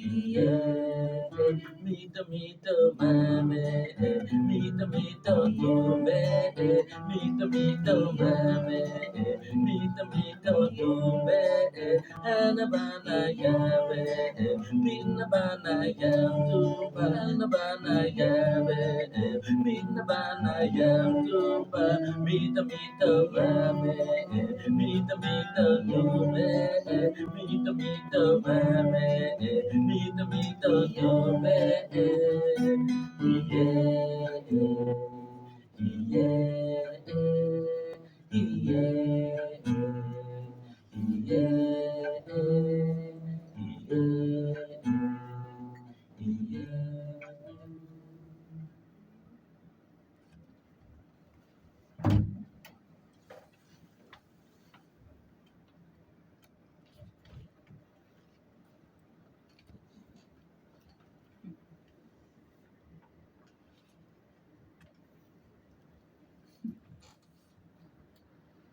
yeah, mito mito mame, mito mito tumbe, mito mito mame, mito mito tumbe, anabana yabe, minabana yam tumba, anabana yabe, minabana yam tumba, mito mito mame, mito mito tumbe, mito mito mame, mito mito tumbe,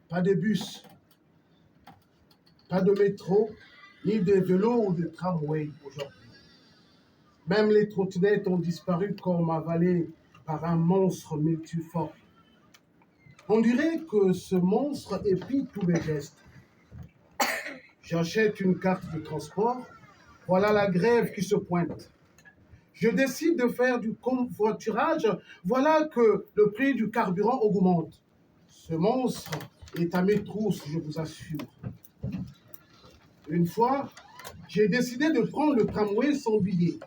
Pas de bus, pas de métro, ni de vélo ou de tramway aujourd'hui. Même les trottinettes ont disparu comme avalées par un monstre multiforme. On dirait que ce monstre épie tous mes gestes. J'achète une carte de transport, voilà la grève qui se pointe. Je décide de faire du covoiturage, voilà que le prix du carburant augmente. Ce monstre est à mes trousses, je vous assure. Une fois, j'ai décidé de prendre le tramway sans billet.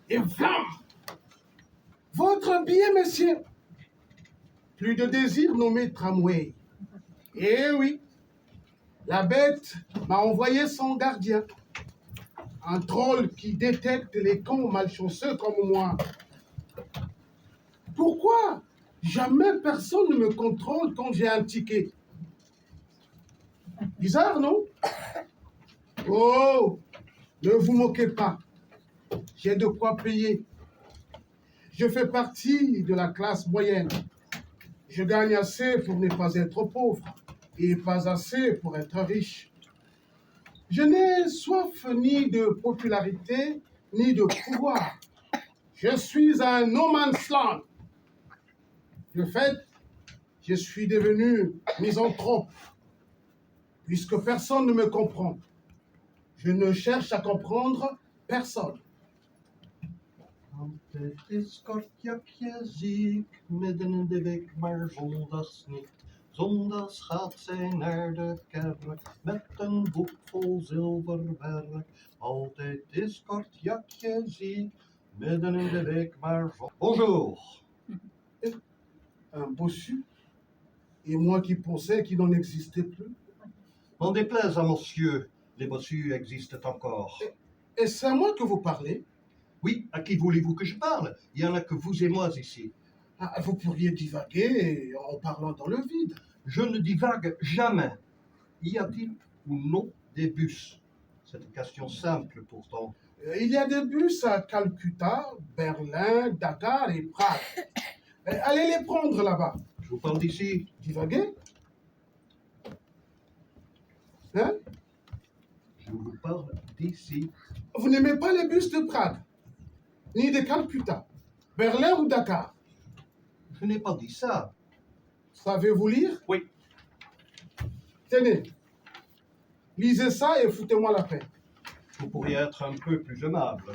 Et vlam! Votre billet, monsieur! Plus de désir nommé tramway. Eh oui, la bête m'a envoyé son gardien. Un troll qui détecte les cons malchanceux comme moi. Pourquoi jamais personne ne me contrôle quand j'ai un ticket? Bizarre, non? Oh, ne vous moquez pas. J'ai de quoi payer. Je fais partie de la classe moyenne. Je gagne assez pour ne pas être pauvre et pas assez pour être riche. Je n'ai soif ni de popularité ni de pouvoir. Je suis un no man's land. De fait, je suis devenu misanthrope, puisque personne ne me comprend. Je ne cherche à comprendre personne. Want het is kortjakje ziek, midden in de week, maar zondags niet. Zondags gaat zij naar de kerk, met een boek vol zilverwerk. Altijd is kortjakje ziek, midden in de week, maar Bonjour! Un bossu, et moi qui pensais qu'il n'en existait plus. N'en déplaise à monsieur, les bossus existent encore. Et c'est à moi que vous parlez? Oui, à qui voulez-vous que je parle? Il n'y en a que vous et moi ici. Ah, vous pourriez divaguer en parlant dans le vide. Je ne divague jamais. Y a-t-il ou non des bus? C'est une question simple pourtant. Il y a des bus à Calcutta, Berlin, Dakar et Prague. Allez les prendre là-bas. Je vous parle d'ici. Divaguer? Hein? Je vous parle d'ici. Vous n'aimez pas les bus de Prague, ni de Calcutta, Berlin ou Dakar? Je n'ai pas dit ça. Savez-vous lire? Oui. Tenez, lisez ça et foutez-moi la paix. Vous pourriez être un peu plus aimable.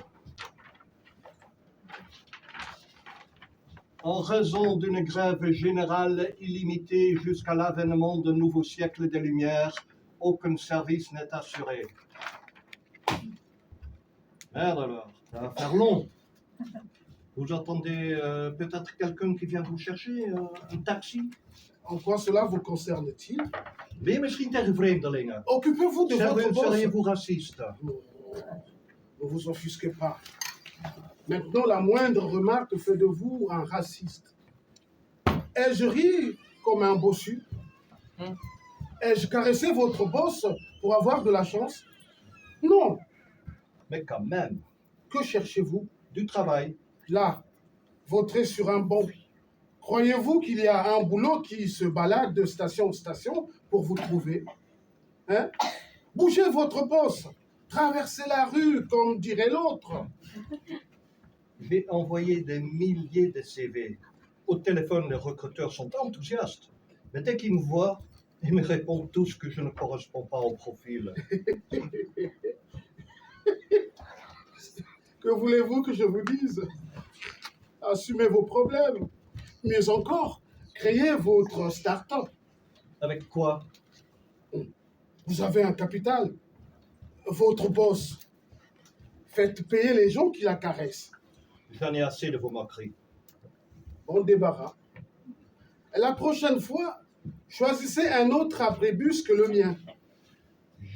En raison d'une grève générale illimitée jusqu'à l'avènement d'un nouveau siècle des Lumières, aucun service n'est assuré. Merde alors, ça va faire long. Vous attendez peut-être quelqu'un qui vient vous chercher, un taxi? En quoi cela vous concerne-t-il? Ben je misschien tegen vreemdelingen. Occupez-vous de votre boss. Seriez-vous raciste? Ne vous offusquez pas. Maintenant, la moindre remarque fait de vous un raciste. Ai-je ri comme un bossu? Ai-je caressé votre boss pour avoir de la chance? Non. Mais quand même. Que cherchez-vous? Du travail. Là, vautré sur un banc. Croyez-vous qu'il y a un boulot qui se balade de station en station pour vous trouver? Hein? Bougez votre boss. traverser la rue, comme dirait l'autre. J'ai envoyé des milliers de CV. Au téléphone, les recruteurs sont enthousiastes. Mais dès qu'ils me voient, ils me répondent tous que je ne corresponds pas au profil. Que voulez-vous que je vous dise? Assumez vos problèmes. Mieux encore, créez votre start-up. Avec quoi? Vous avez un capital. Votre boss. Faites payer les gens qui la caressent. J'en ai assez de vos moqueries. Bon débarras. La prochaine fois, choisissez un autre abribus que le mien.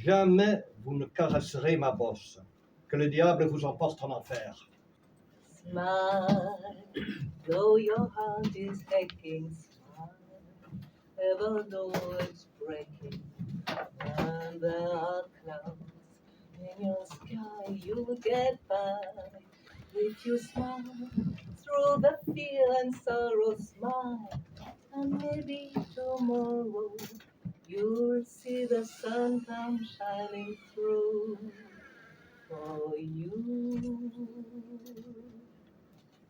Jamais vous ne caresserez ma bosse. Que le diable vous emporte en enfer. Smile, though your heart is aching. Smile, even though it's breaking. And there are clouds in your sky, you'll get by. If you smile through the fear and sorrow, smile, and maybe tomorrow you'll see the sun come shining through for you.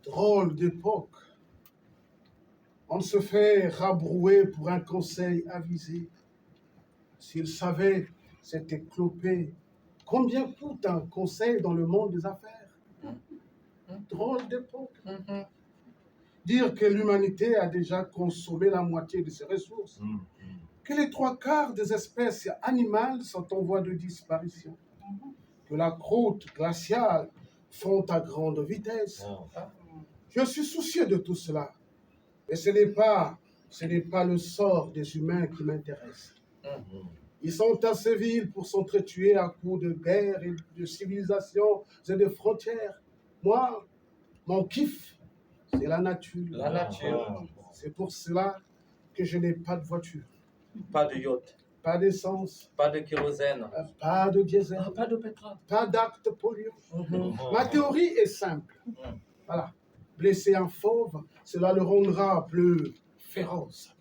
Drôle d'époque. On se fait rabrouer pour un conseil avisé. S'il savait, c'était clopé. Combien coûte un conseil dans le monde des affaires? Drôle d'époque. Dire que l'humanité a déjà consommé la moitié de ses ressources. Que les 3/4 des espèces animales sont en voie de disparition. Que la croûte glaciale fond à grande vitesse. Je suis soucieux de tout cela. Mais ce n'est pas le sort des humains qui m'intéresse. Ils sont assez vils pour s'entretuer à coups de guerre et de civilisation et de frontières. Moi, mon kiff, c'est la nature. La nature. C'est pour cela que je n'ai pas de voiture, Pas de yacht, pas d'essence, pas de kérosène, pas de diesel, pas de pétrole. pas d'acte polluant. Ma théorie est simple. Voilà. Blesser un fauve, cela le rendra plus féroce.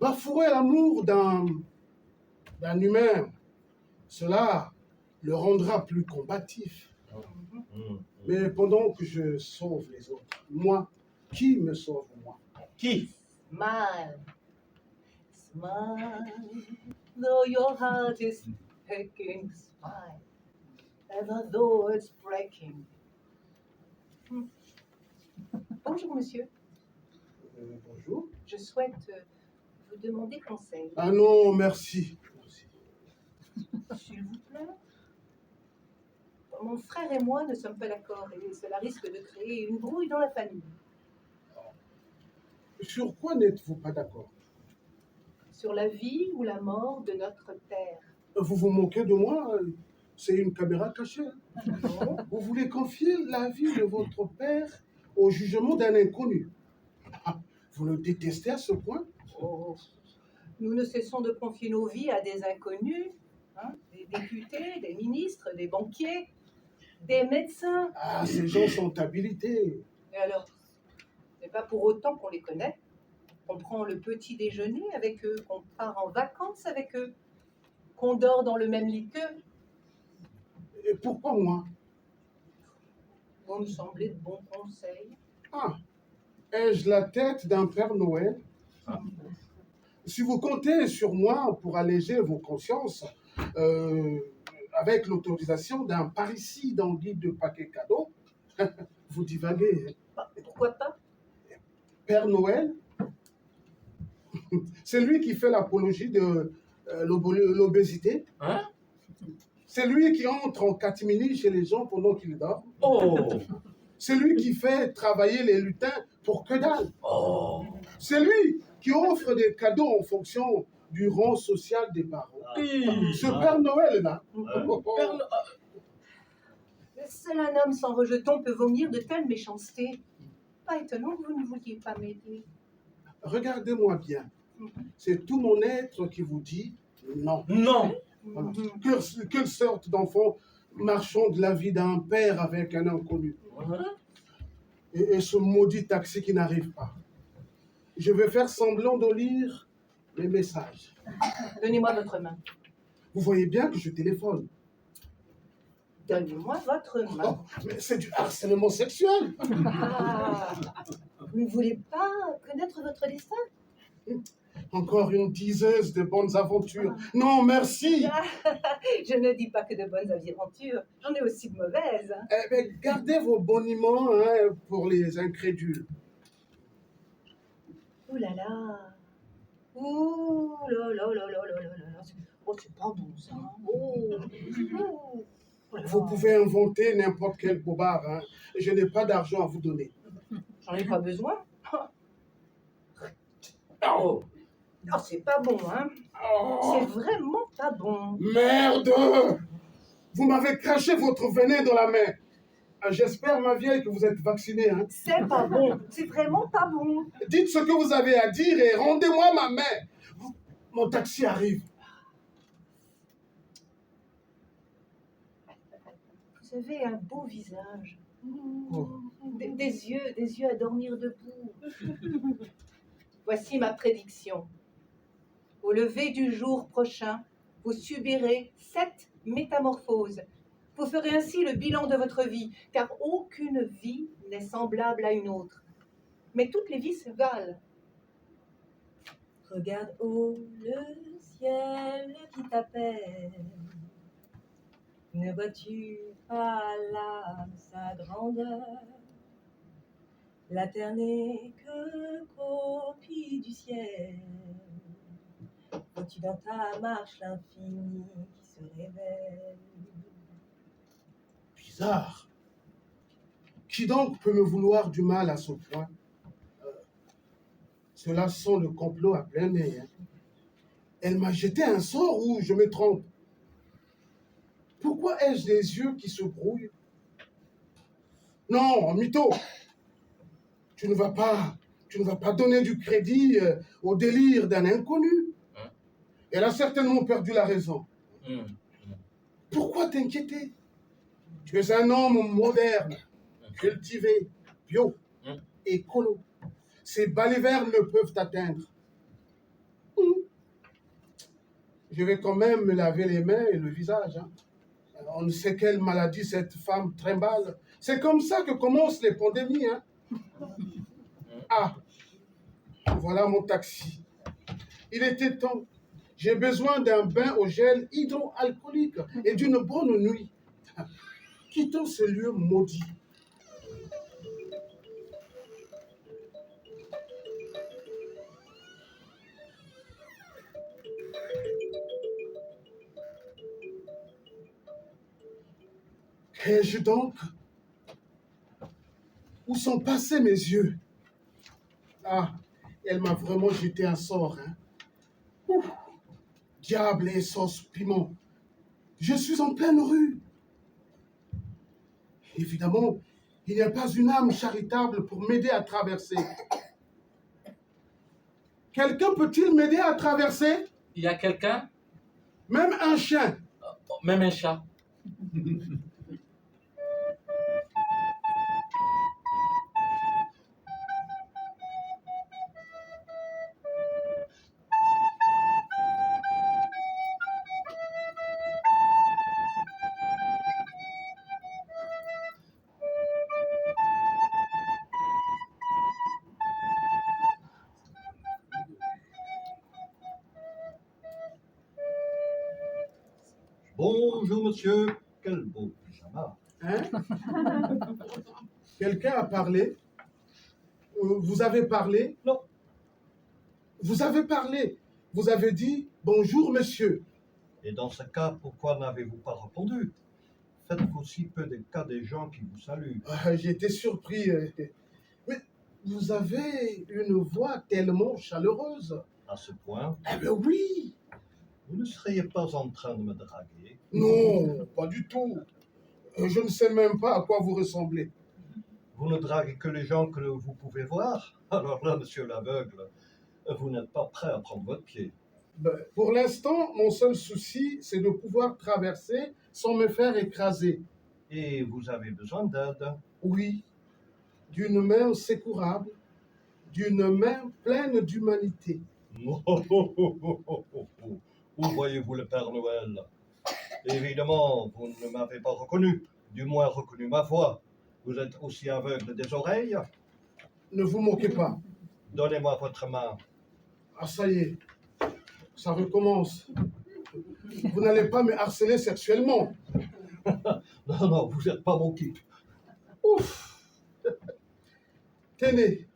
Bafouer l'amour d'un humain, cela le rendra plus combatif. Mais pendant que je sauve les autres, moi, qui me sauve moi? Qui? Smile, smile, though your heart is aching. Smile, even though it's breaking. Bonjour monsieur, Bonjour. je souhaite vous demander conseil. Ah non, merci. S'il vous plaît. Mon frère et moi ne sommes pas d'accord et cela risque de créer une brouille dans la famille. Sur quoi n'êtes-vous pas d'accord? Sur la vie ou la mort de notre père. Vous vous moquez de moi? C'est une caméra cachée. Non. Vous voulez confier la vie de votre père au jugement d'un inconnu. Ah, vous le détestez à ce point? Oh. Nous ne cessons de confier nos vies à des inconnus, hein, des députés, des ministres, des banquiers, des médecins. Ah, ces gens sont habilités. Et alors, ce n'est pas pour autant qu'on les connaît, qu'on prend le petit déjeuner avec eux, qu'on part en vacances avec eux, qu'on dort dans le même lit qu'eux. Et pourquoi moi? Vous me semblez de bons conseils. Ah, ai-je la tête d'un Père Noël? Si vous comptez sur moi pour alléger vos consciences, avec l'autorisation d'un parricide en guide de paquet cadeau, vous divaguez. Bah, pourquoi pas? Père Noël, c'est lui qui fait l'apologie de l'obésité. Hein? C'est lui qui entre en catimini chez les gens pendant qu'ils dorment. Oh! C'est lui qui fait travailler les lutins pour que dalle. Oh! C'est lui qui offre des cadeaux en fonction du rang social des parents. Ce Père Noël-là. Seul un homme sans rejeton peut vomir de telles méchancetés. Pas étonnant que vous ne vouliez pas m'aider. Regardez-moi bien. C'est tout mon être qui vous dit non. Non! Voilà. Quelle sorte d'enfant marchant de la vie d'un père avec un inconnu? Et ce maudit taxi qui n'arrive pas. Je vais faire semblant de lire mes messages. Donnez-moi votre main. Vous voyez bien que je téléphone. Donnez-moi votre main. Oh, mais c'est du harcèlement sexuel. Ah, vous ne voulez pas connaître votre destin? Encore une diseuse de bonnes aventures. Non, merci. Je ne dis pas que de bonnes aventures, j'en ai aussi de mauvaises. Eh ben, gardez vos boniments pour les incrédules. Ouh là là. Ouh là là là là là là là. Oh, c'est pas bon ça. Oh. Oh là là. Vous pouvez inventer n'importe quel bobard. Hein. Je n'ai pas d'argent à vous donner. J'en ai pas besoin. Oh, Oh, c'est pas bon, hein. Oh, C'est vraiment pas bon. merde! Vous m'avez craché votre venin dans la main. Ah, j'espère, ma vieille, que vous êtes vaccinée. Hein. C'est pas bon. C'est vraiment pas bon. Dites ce que vous avez à dire et rendez-moi ma main. Mon taxi arrive. Vous avez un beau visage. Oh. Des yeux à dormir debout. Voici ma prédiction. Au lever du jour prochain, vous subirez 7 métamorphoses. Vous ferez ainsi le bilan de votre vie, car aucune vie n'est semblable à une autre. Mais toutes les vies se valent. Regarde haut le ciel qui t'appelle. Ne vois-tu pas là sa grandeur? La terre n'est que copie du ciel. Vois-tu dans ta marche l'infini qui se révèle? Bizarre. Qui donc peut me vouloir du mal à ce point? Cela sent le complot à plein nez. Hein. Elle m'a jeté un sort ou je me trompe? Pourquoi ai-je les yeux qui se brouillent? Non, mytho, tu ne vas pas donner du crédit au délire d'un inconnu. Hein? Elle a certainement perdu la raison. hmm. Pourquoi t'inquiéter? Tu es un homme moderne, cultivé, bio, écolo. Ces balivernes ne peuvent t'atteindre. Je vais quand même me laver les mains et le visage. Hein. On ne sait quelle maladie cette femme trimballe. C'est comme ça que commencent les pandémies. Hein. Ah, voilà mon taxi. Il était temps. J'ai besoin d'un bain au gel hydroalcoolique et d'une bonne nuit. Quittons ce lieu maudit. Qu'ai-je donc? Où sont passés mes yeux? Ah, elle m'a vraiment jeté un sort. Hein. Ouf. Diable et sauce piment. Je suis en pleine rue. Évidemment, il n'y a pas une âme charitable pour m'aider à traverser. Quelqu'un peut-il m'aider à traverser? Il y a quelqu'un? Même un chien. Même un chat? Bonjour monsieur, quel beau pyjama. Hein? Quelqu'un a parlé? Vous avez parlé? Non. Vous avez parlé. Vous avez dit bonjour monsieur. Et dans ce cas, pourquoi n'avez-vous pas répondu? Faites-vous si peu de cas des gens qui vous saluent. Ah, j'ai été surpris. Mais vous avez une voix tellement chaleureuse. À ce point, Eh bien oui. vous ne seriez pas en train de me draguer. Non, pas du tout. Je ne sais même pas à quoi vous ressemblez. Vous ne draguez que les gens que vous pouvez voir. Alors là, monsieur l'aveugle, vous n'êtes pas prêt à prendre votre pied. Ben, pour l'instant, mon seul souci, c'est de pouvoir traverser sans me faire écraser. Et vous avez besoin d'aide. Oui, d'une main secourable, d'une main pleine d'humanité. Où voyez-vous le Père Noël? Évidemment, vous ne m'avez pas reconnu, du moins reconnu ma voix. Vous êtes aussi aveugle des oreilles. Ne vous moquez pas. Donnez-moi votre main. Ah, ça y est, ça recommence. Vous n'allez pas me harceler sexuellement. Non, non, vous n'êtes pas mon type. Ouf. Tenez.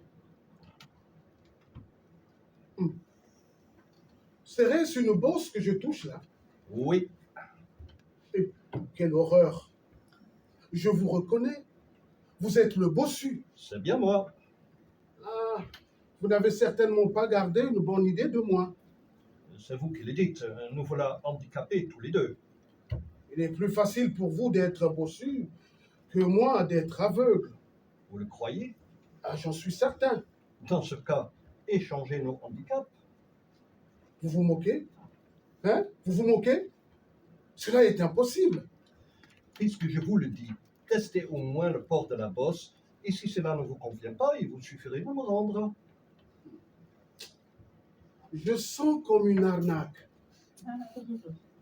Serait-ce une bosse que je touche là? Oui, Et quelle horreur. Je vous reconnais. Vous êtes le bossu. c'est bien moi. Ah, vous n'avez certainement pas gardé une bonne idée de moi. C'est vous qui le dites. Nous voilà handicapés tous les deux. Il est plus facile pour vous d'être bossu que moi d'être aveugle. Vous le croyez? Ah, j'en suis certain. Dans ce cas, échangez nos handicaps. Vous vous moquez? Hein? Vous vous moquez? Cela est impossible. Puisque je vous le dis, testez au moins le port de la bosse, et si cela ne vous convient pas, il vous suffirait de me rendre. Je sens comme une arnaque.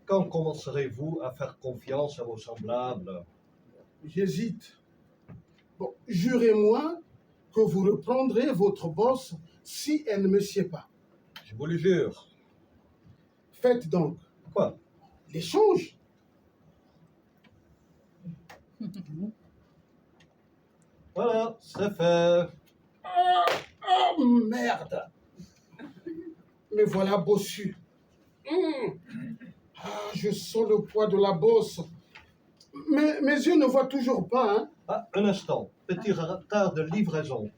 Quand commencerez-vous à faire confiance à vos semblables? J'hésite. Bon, jurez-moi que vous reprendrez votre bosse si elle ne me sied pas. Je vous le jure. Faites donc Quoi? l'échange. Voilà, c'est fait. Oh merde! Me voilà bossu. Ah, je sens le poids de la bosse. Mais mes yeux ne voient toujours pas, hein? Ah, un instant. Petit retard de livraison.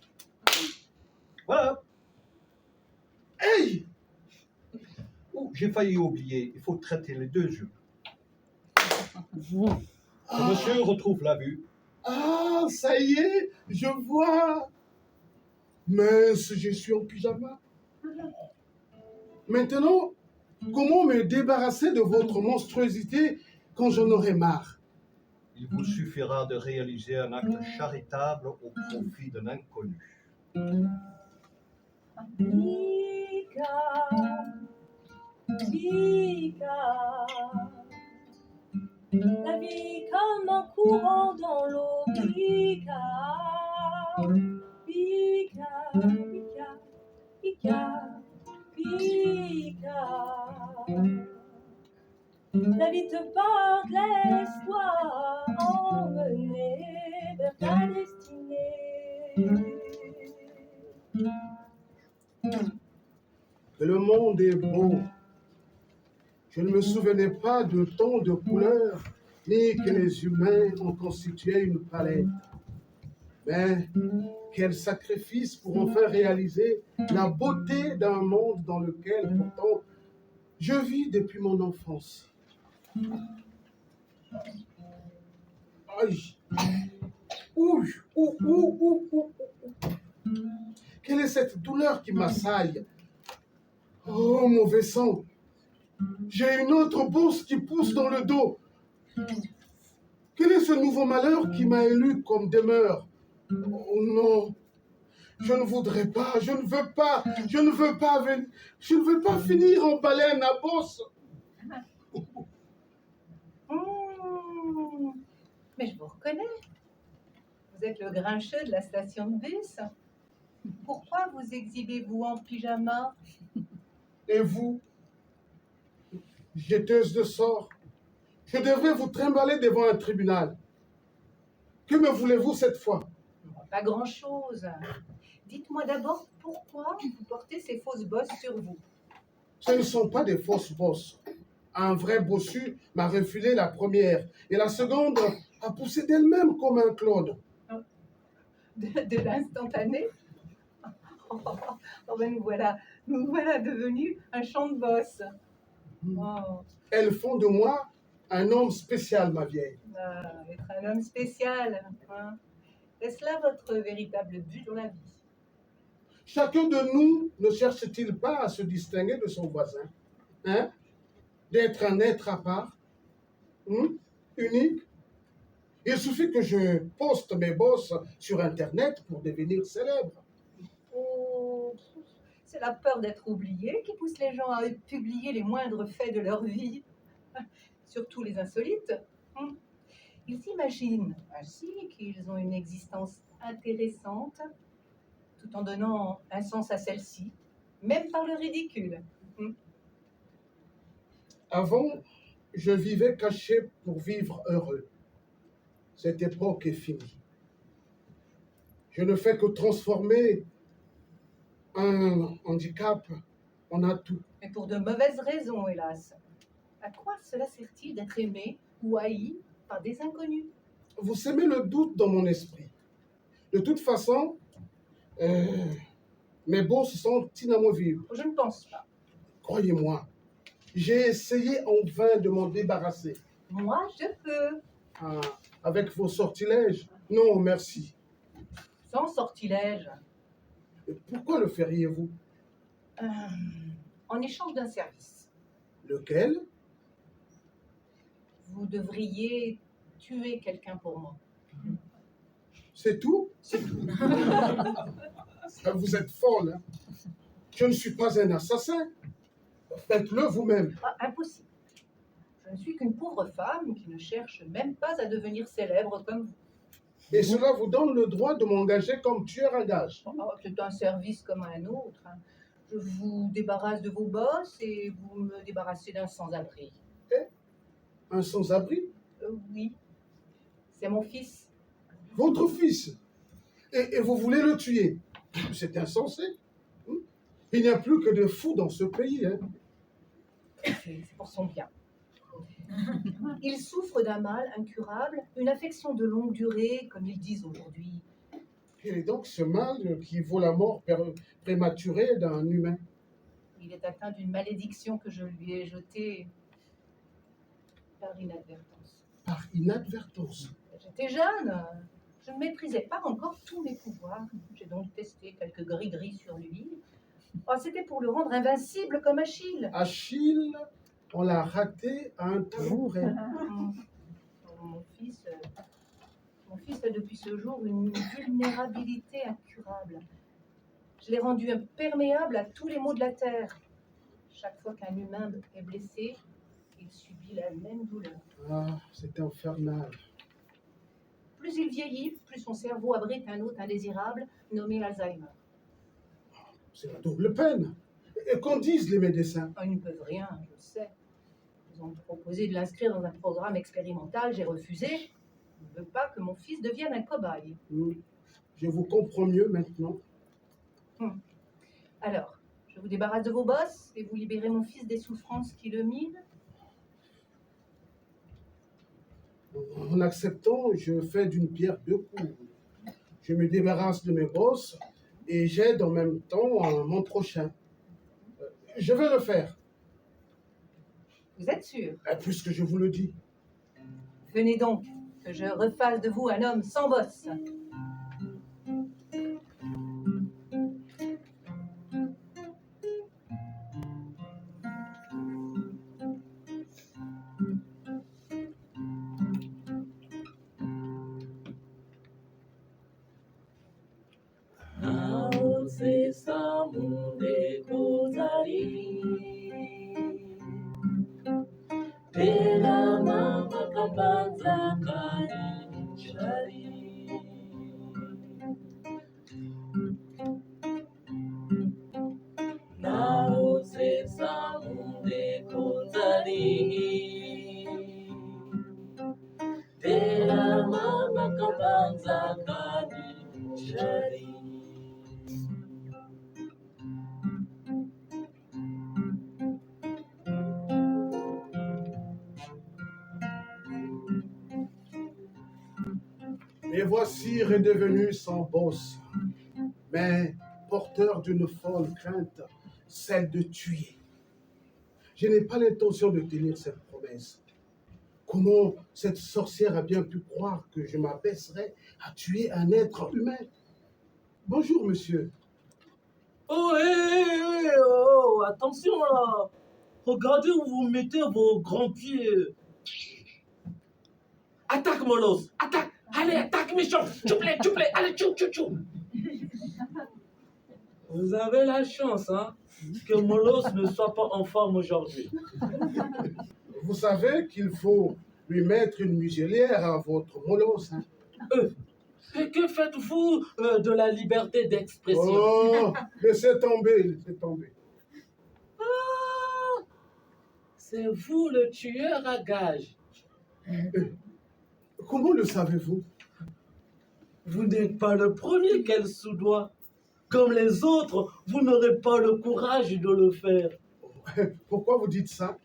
Voilà. Hey! Oh, j'ai failli oublier. Il faut traiter les deux yeux. Ah, Monsieur retrouve la vue. ah, ça y est, je vois. Mince, je suis en pyjama. Maintenant, comment me débarrasser de votre monstruosité quand j'en aurai marre? Il vous suffira de réaliser un acte charitable au profit d'un inconnu. Pika, Pika, la vie comme un courant dans l'eau. Pika, Pika, Pika, Pika, Pika. La vie te porte, laisse-toi emmener vers ta destinée. Que le monde est beau. Je ne me souvenais pas de tant de couleurs, ni que les humains en constituaient une palette. Mais quel sacrifice pour enfin réaliser la beauté d'un monde dans lequel pourtant je vis depuis mon enfance. Aïe. Ouh, ouh, ouh, ouh, ouh, ouh. Quelle est cette douleur qui m'assaille? Oh, mauvais sang. J'ai une autre bourse qui pousse dans le dos. Quel est ce nouveau malheur qui m'a élu comme demeure? Oh non, je ne voudrais pas, je ne veux pas, je ne veux pas, je ne veux pas finir en baleine à bosse. Mais je vous reconnais. Vous êtes le grincheux de la station de bus. Pourquoi vous exhibez-vous en pyjama? Et vous, jetteuse de sorts, je devrais vous trimballer devant un tribunal. Que me voulez-vous cette fois? Pas grand-chose. Dites-moi d'abord pourquoi vous portez ces fausses bosses sur vous. Ce ne sont pas des fausses bosses. Un vrai bossu m'a refilé la première et la seconde a poussé d'elle-même comme un clone. De l'instantané. Oh ben nous voilà devenus un champ de bosses. Oh, Elles font de moi un homme spécial, ma vieille. être un homme spécial. Hein. Est-ce là votre véritable but dans la vie? Chacun de nous ne cherche-t-il pas à se distinguer de son voisin, hein? D'être un être à part, unique? Il suffit que je poste mes bosses sur Internet pour devenir célèbre. Oh, c'est la peur d'être oublié qui pousse les gens à publier les moindres faits de leur vie. surtout les insolites. Ils imaginent ainsi qu'ils ont une existence intéressante, tout en donnant un sens à celle-ci, même par le ridicule. Avant, je vivais caché pour vivre heureux. Cette époque est finie. Je ne fais que transformer un handicap en atout. Mais pour de mauvaises raisons, hélas. À quoi cela sert-il d'être aimé ou haï par des inconnus? Vous semez le doute dans mon esprit. De toute façon, mes bosses sont inamovibles. Je ne pense pas. Croyez-moi, j'ai essayé en vain de m'en débarrasser. Moi, je peux. Ah, avec vos sortilèges? Non, merci. Sans sortilège. Et pourquoi le feriez-vous? En échange d'un service. Lequel? Vous devriez tuer quelqu'un pour moi. C'est tout? C'est tout. Vous êtes folle, hein? Je ne suis pas un assassin. Faites-le vous-même. Impossible. Je ne suis qu'une pauvre femme qui ne cherche même pas à devenir célèbre comme vous. Et cela vous donne le droit de m'engager comme tueur à gages. C'est un service comme un autre. Je vous débarrasse de vos bosses et vous me débarrassez d'un sans-abri. Un sans-abri? Oui. C'est mon fils. Votre fils? Et vous voulez le tuer? C'est insensé. Il n'y a plus que des fous dans ce pays. Hein? C'est pour son bien. Il souffre d'un mal incurable, une affection de longue durée, comme ils disent aujourd'hui. Quel est donc ce mal qui vaut la mort prématurée d'un humain? Il est atteint d'une malédiction que je lui ai jetée par inadvertance. Par inadvertance. J'étais jeune, je ne maîtrisais pas encore tous mes pouvoirs. J'ai donc testé quelques gris-gris sur lui. C'était pour le rendre invincible comme Achille. Achille, on l'a raté à un trou près. Mon fils a depuis ce jour une vulnérabilité incurable. Je l'ai rendu imperméable à tous les maux de la terre. Chaque fois qu'un humain est blessé, il subit la même douleur. Ah, c'est infernal. Plus il vieillit, plus son cerveau abrite un hôte indésirable nommé Alzheimer. C'est la double peine. Et qu'en disent les médecins? Ils ne peuvent rien, je le sais. Ils ont proposé de l'inscrire dans un programme expérimental, j'ai refusé. Je ne veux pas que mon fils devienne un cobaye. Je vous comprends mieux maintenant. Alors, je vous débarrasse de vos bosses et vous libérez mon fils des souffrances qui le minent. En acceptant, je fais d'une pierre deux coups. Je me débarrasse de mes bosses et j'aide en même temps mon prochain. Je vais le faire, Vous êtes sûr? puisque je vous le dis. Venez donc, que je refasse de vous un homme sans bosse. Et voici redevenu sans bosse, mais porteur d'une folle crainte, celle de tuer. Je n'ai pas l'intention de tenir cette promesse. Comment cette sorcière a bien pu croire que je m'abaisserais à tuer un être humain? Bonjour, monsieur. Oh, oh, attention là. Regardez où vous mettez vos grands pieds. Attaque, Molos, attaque. Allez, attaque, méchant. Tu plais, allez, tchou. Vous avez la chance, hein, que Molos ne soit pas en forme aujourd'hui. Vous savez qu'il faut lui mettre une muselière à votre molosse. Hein? Et que faites-vous de la liberté d'expression? Oh, laissez tomber, laissez tomber. Ah, c'est vous le tueur à gages. Comment le savez-vous? Vous n'êtes pas le premier qu'elle soudoie. Comme les autres, vous n'aurez pas le courage de le faire. Pourquoi vous dites ça?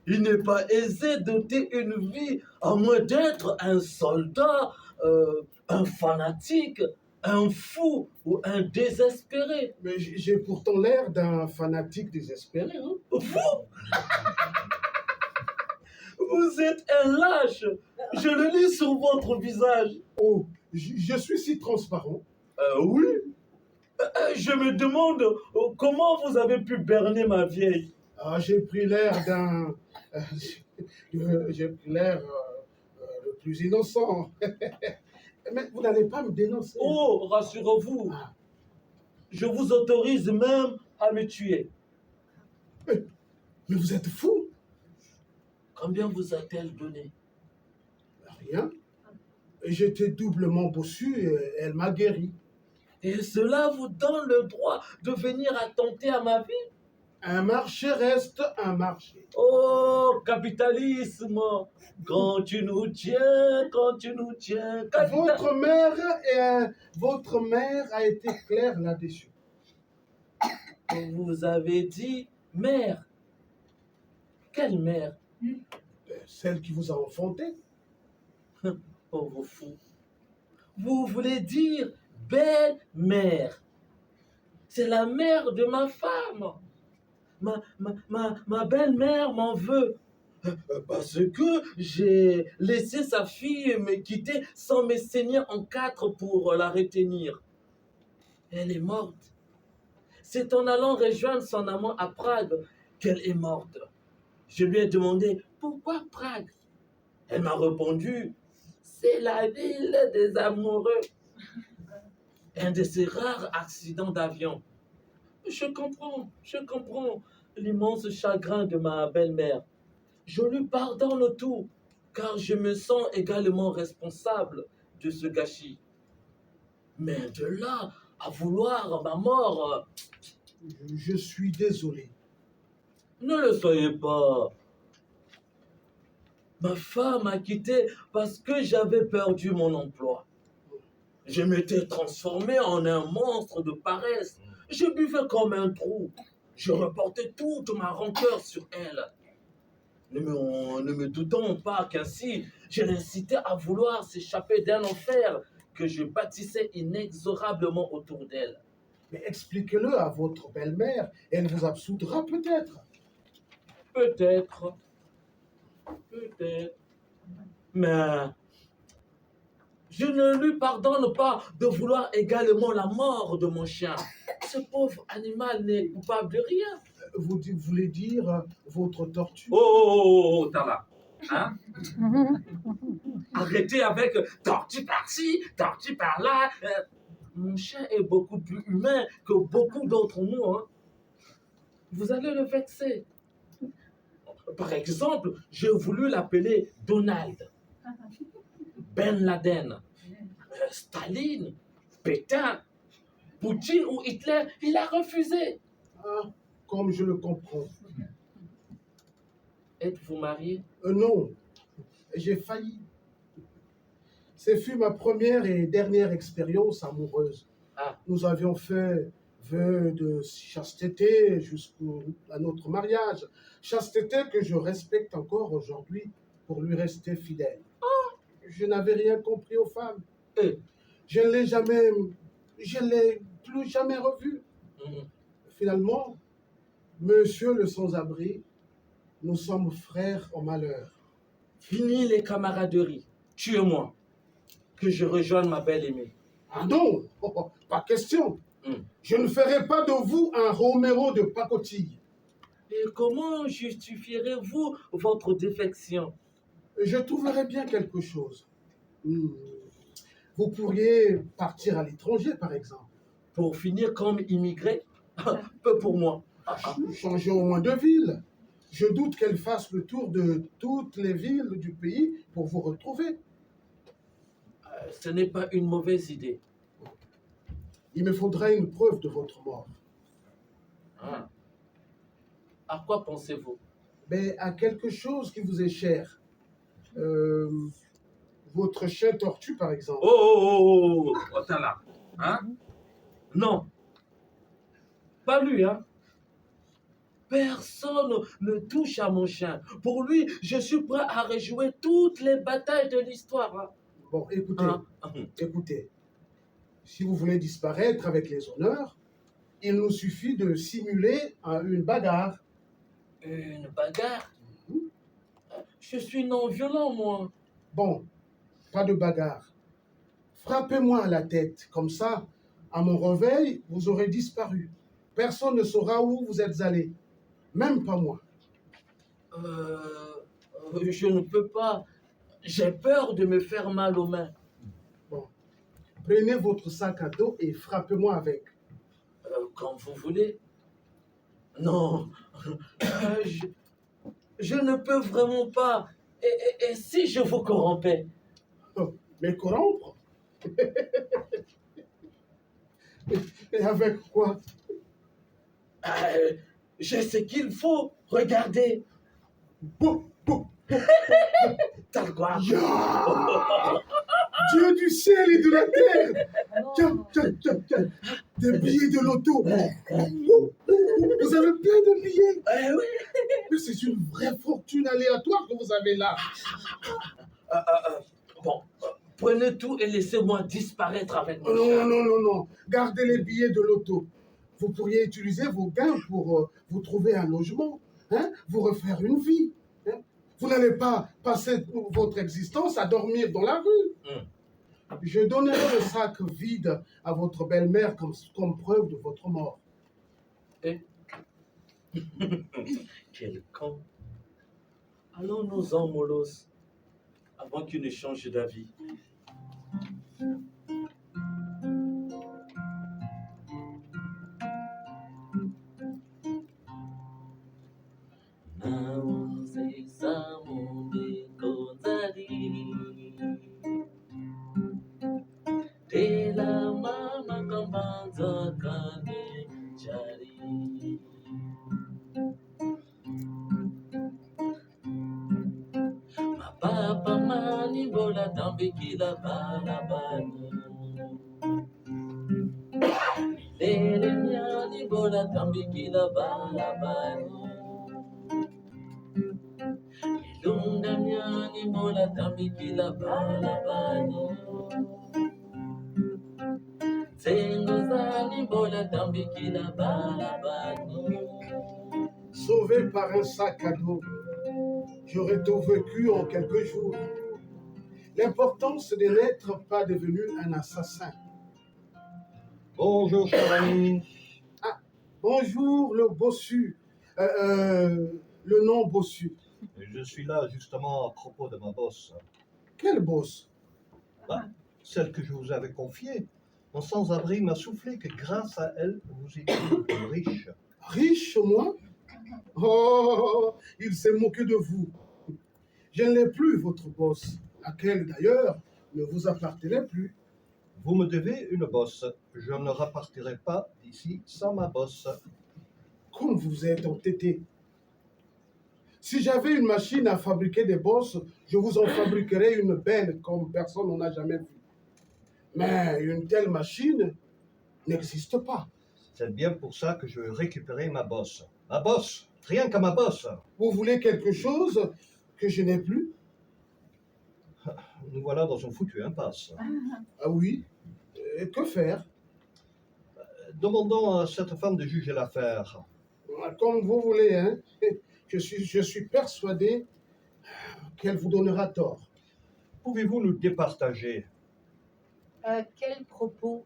Il n'est pas aisé d'ôter une vie à moins d'être un soldat, un fanatique, un fou ou un désespéré. Mais j'ai pourtant l'air d'un fanatique désespéré. Hein? Vous? Vous êtes un lâche. Je le lis sur votre visage. Oh, je suis si transparent. Oui. Je me demande comment vous avez pu berner ma vieille. Ah, j'ai pris l'air d'un... j'ai pris l'air le plus innocent. Mais vous n'allez pas me dénoncer. Oh, rassurez-vous. Ah. Je vous autorise même à me tuer. Mais vous êtes fou. Combien vous a-t-elle donné? Rien. J'étais doublement bossu et elle m'a guéri. Et cela vous donne le droit de venir attenter à ma vie? Un marché reste un marché. Oh, capitalisme! Quand tu nous tiens, quand tu nous tiens. Votre mère a été claire là-dessus. Vous avez dit mère. Quelle mère? Celle qui vous a enfanté. Pauvre fou. Vous voulez dire belle-mère. C'est la mère de ma femme. Ma belle-mère m'en veut. Parce que j'ai laissé sa fille me quitter sans me saigner en quatre pour la retenir. Elle est morte. C'est en allant rejoindre son amant à Prague qu'elle est morte. Je lui ai demandé pourquoi Prague. Elle m'a répondu, c'est la ville des amoureux. Un de ces rares accidents d'avion. Je comprends l'immense chagrin de ma belle-mère. Je lui pardonne tout, car je me sens également responsable de ce gâchis. Mais de là à vouloir ma mort, Je suis désolé. ne le soyez pas. Ma femme m'a quitté parce que j'avais perdu mon emploi. Je m'étais transformé en un monstre de paresse. Je buvais comme un trou. Je reportais toute ma rancœur sur elle. Ne me doutant pas qu'ainsi, je l'incitais à vouloir s'échapper d'un enfer que je bâtissais inexorablement autour d'elle. Mais expliquez-le à votre belle-mère, elle vous absoudra peut-être. Peut-être. Mais je ne lui pardonne pas de vouloir également la mort de mon chien. Ce pauvre animal n'est coupable de rien. Vous voulez dire votre tortue? Oh, t'as là. Hein? Arrêtez avec tortue par-ci, tortue par-là. Mon chien est beaucoup plus humain que beaucoup d'entre nous. Hein. Vous allez le vexer. Par exemple, j'ai voulu l'appeler Donald, Ben Laden, Staline, Pétain, Poutine ou Hitler. Il a refusé. Ah, comme je le comprends. Êtes-vous marié? Non, j'ai failli. Ce fut ma première et dernière expérience amoureuse. Ah. Nous avions fait vœu de chasteté jusqu'à notre mariage. Chasteté que je respecte encore aujourd'hui pour lui rester fidèle. Je n'avais rien compris aux femmes. Eh. Je ne l'ai plus jamais revu. Finalement, monsieur le sans-abri, nous sommes frères au malheur. Fini les camaraderies. Tuez-moi. Que je rejoigne ma belle-aimée. Ah non, pas question. Je ne ferai pas de vous un Roméo de pacotille. Et comment justifierez-vous votre défection? Je trouverai bien quelque chose. Vous pourriez partir à l'étranger, par exemple. Pour finir comme immigré? Peu pour moi. Changer au moins de ville. Je doute qu'elle fasse le tour de toutes les villes du pays pour vous retrouver. Ce n'est pas une mauvaise idée. Il me faudra une preuve de votre mort. Ah. À quoi pensez-vous? Mais à quelque chose qui vous est cher. Votre chien tortue, par exemple. Oh, attends là. Hein? Non, pas lui, hein? Personne ne touche à mon chien. Pour lui, je suis prêt à rejouer toutes les batailles de l'histoire. Hein? Bon, écoutez, Hein? écoutez. Si vous voulez disparaître avec les honneurs, il nous suffit de simuler une bagarre. Une bagarre? Je suis non-violent, moi. Bon, pas de bagarre. Frappez-moi à la tête, comme ça, à mon réveil, vous aurez disparu. Personne ne saura où vous êtes allé, même pas moi. Je ne peux pas. J'ai peur de me faire mal aux mains. Bon, prenez votre sac à dos et frappez-moi avec. Quand vous voulez. Non, je ne peux vraiment pas. Et si je vous corrompais? Oh, mais corrompre? Et avec quoi? J'ai ce qu'il faut. Regardez. Pou, pou, T'as quoi? ya! Dieu du ciel et de la terre! Tiens, tiens, tiens, tiens. Des billets de loto! Vous avez plein de billets! Oui. Mais c'est une vraie fortune aléatoire que vous avez là! Bon, prenez tout et laissez-moi disparaître avec mon Non, chien. non, non, non. Gardez les billets de loto. Vous pourriez utiliser vos gains pour vous trouver un logement, hein, vous refaire une vie. Hein. Vous n'allez pas passer votre existence à dormir dans la rue. Je donnerai le sac vide à votre belle-mère comme preuve de votre mort. Quel con. Allons-nous-en, Molos, avant qu'il ne change d'avis. Papa mani bola tambikila balabani. Lele nyani bola tambikila balabani. Ilunga nyani bola tambikila balabani. Zengozani bola tambikila balabani. Sauvé par un sac à dos, j'aurais tout vécu en quelques jours. L'important, c'est de n'être pas devenu un assassin. Bonjour, cher ami. Bonjour, le bossu. Le nom bossu. Je suis là justement à propos de ma bosse. Quel boss? Celle que je vous avais confiée. Mon sans-abri m'a soufflé que grâce à elle, vous étiez devenu riche. Riche, moi? Oh, il s'est moqué de vous. Je ne l'ai plus, votre boss, laquelle d'ailleurs ne vous appartenait plus. Vous me devez une bosse. Je ne repartirai pas d'ici sans ma bosse. Comme vous êtes entêté. Si j'avais une machine à fabriquer des bosses, je vous en fabriquerais une belle comme personne n'en a jamais vu. Mais une telle machine n'existe pas. C'est bien pour ça que je veux récupérer ma bosse. Ma bosse! Rien qu'à ma bosse! Vous voulez quelque chose que je n'ai plus? Nous voilà dans une foutue impasse. Ah oui? Et que faire? Demandons à cette femme de juger l'affaire. Comme vous voulez, hein? Je suis persuadé qu'elle vous donnera tort. Pouvez-vous nous départager À quel propos?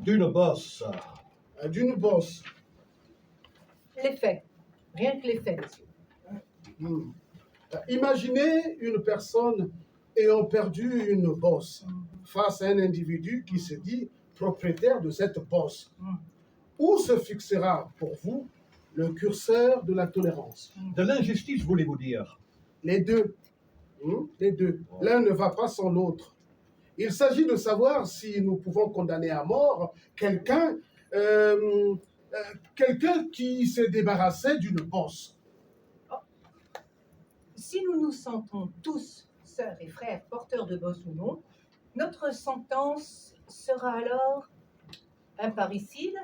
d'une bosse? D'une bosse. Les faits. Rien que les faits, monsieur. Imaginez une personne ayant perdu une bosse face à un individu qui se dit propriétaire de cette bosse. Où se fixera pour vous le curseur de la tolérance. De l'injustice, voulez-vous dire? Les deux. Les deux. L'un ne va pas sans l'autre. Il s'agit de savoir si nous pouvons condamner à mort quelqu'un qui s'est débarrassé d'une bosse. Si nous nous sentons tous, sœurs et frères, porteurs de bosse ou non, notre sentence sera alors un parricide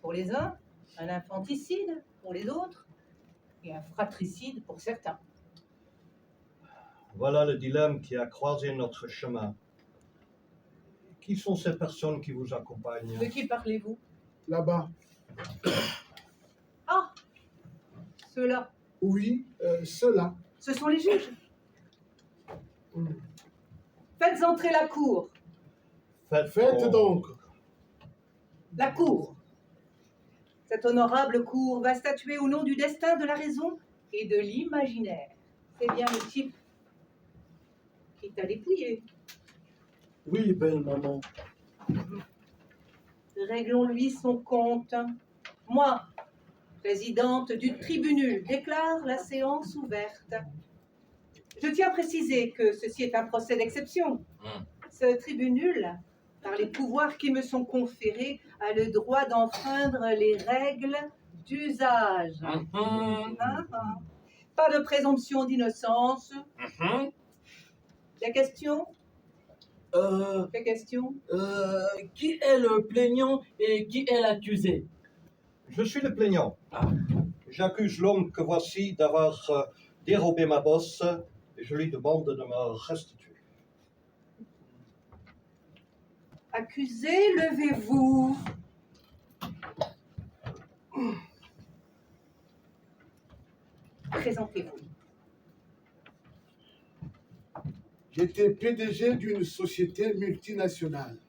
pour les uns, un infanticide pour les autres, et un fratricide pour certains. Voilà le dilemme qui a croisé notre chemin. Qui sont ces personnes qui vous accompagnent? De qui parlez-vous? Là-bas. Ah, ceux-là, Oui, ceux-là. ce sont les juges. Faites entrer la cour. Faites donc. La cour. Cette honorable cour va statuer au nom du destin, de la raison et de l'imaginaire. C'est bien le type qui t'a dépouillé. Oui, belle maman. Réglons-lui son compte. Moi, présidente du tribunal, déclare la séance ouverte. Je tiens à préciser que ceci est un procès d'exception. Ce tribunal, par les pouvoirs qui me sont conférés, a le droit d'enfreindre les règles d'usage. Pas de présomption d'innocence. Des questions? Des questions? Qui est le plaignant et qui est l'accusé? Je suis le plaignant. Ah. J'accuse l'homme que voici d'avoir dérobé ma bosse et je lui demande de me restituer. Accusé, levez-vous. Présentez-vous. J'étais PDG d'une société multinationale.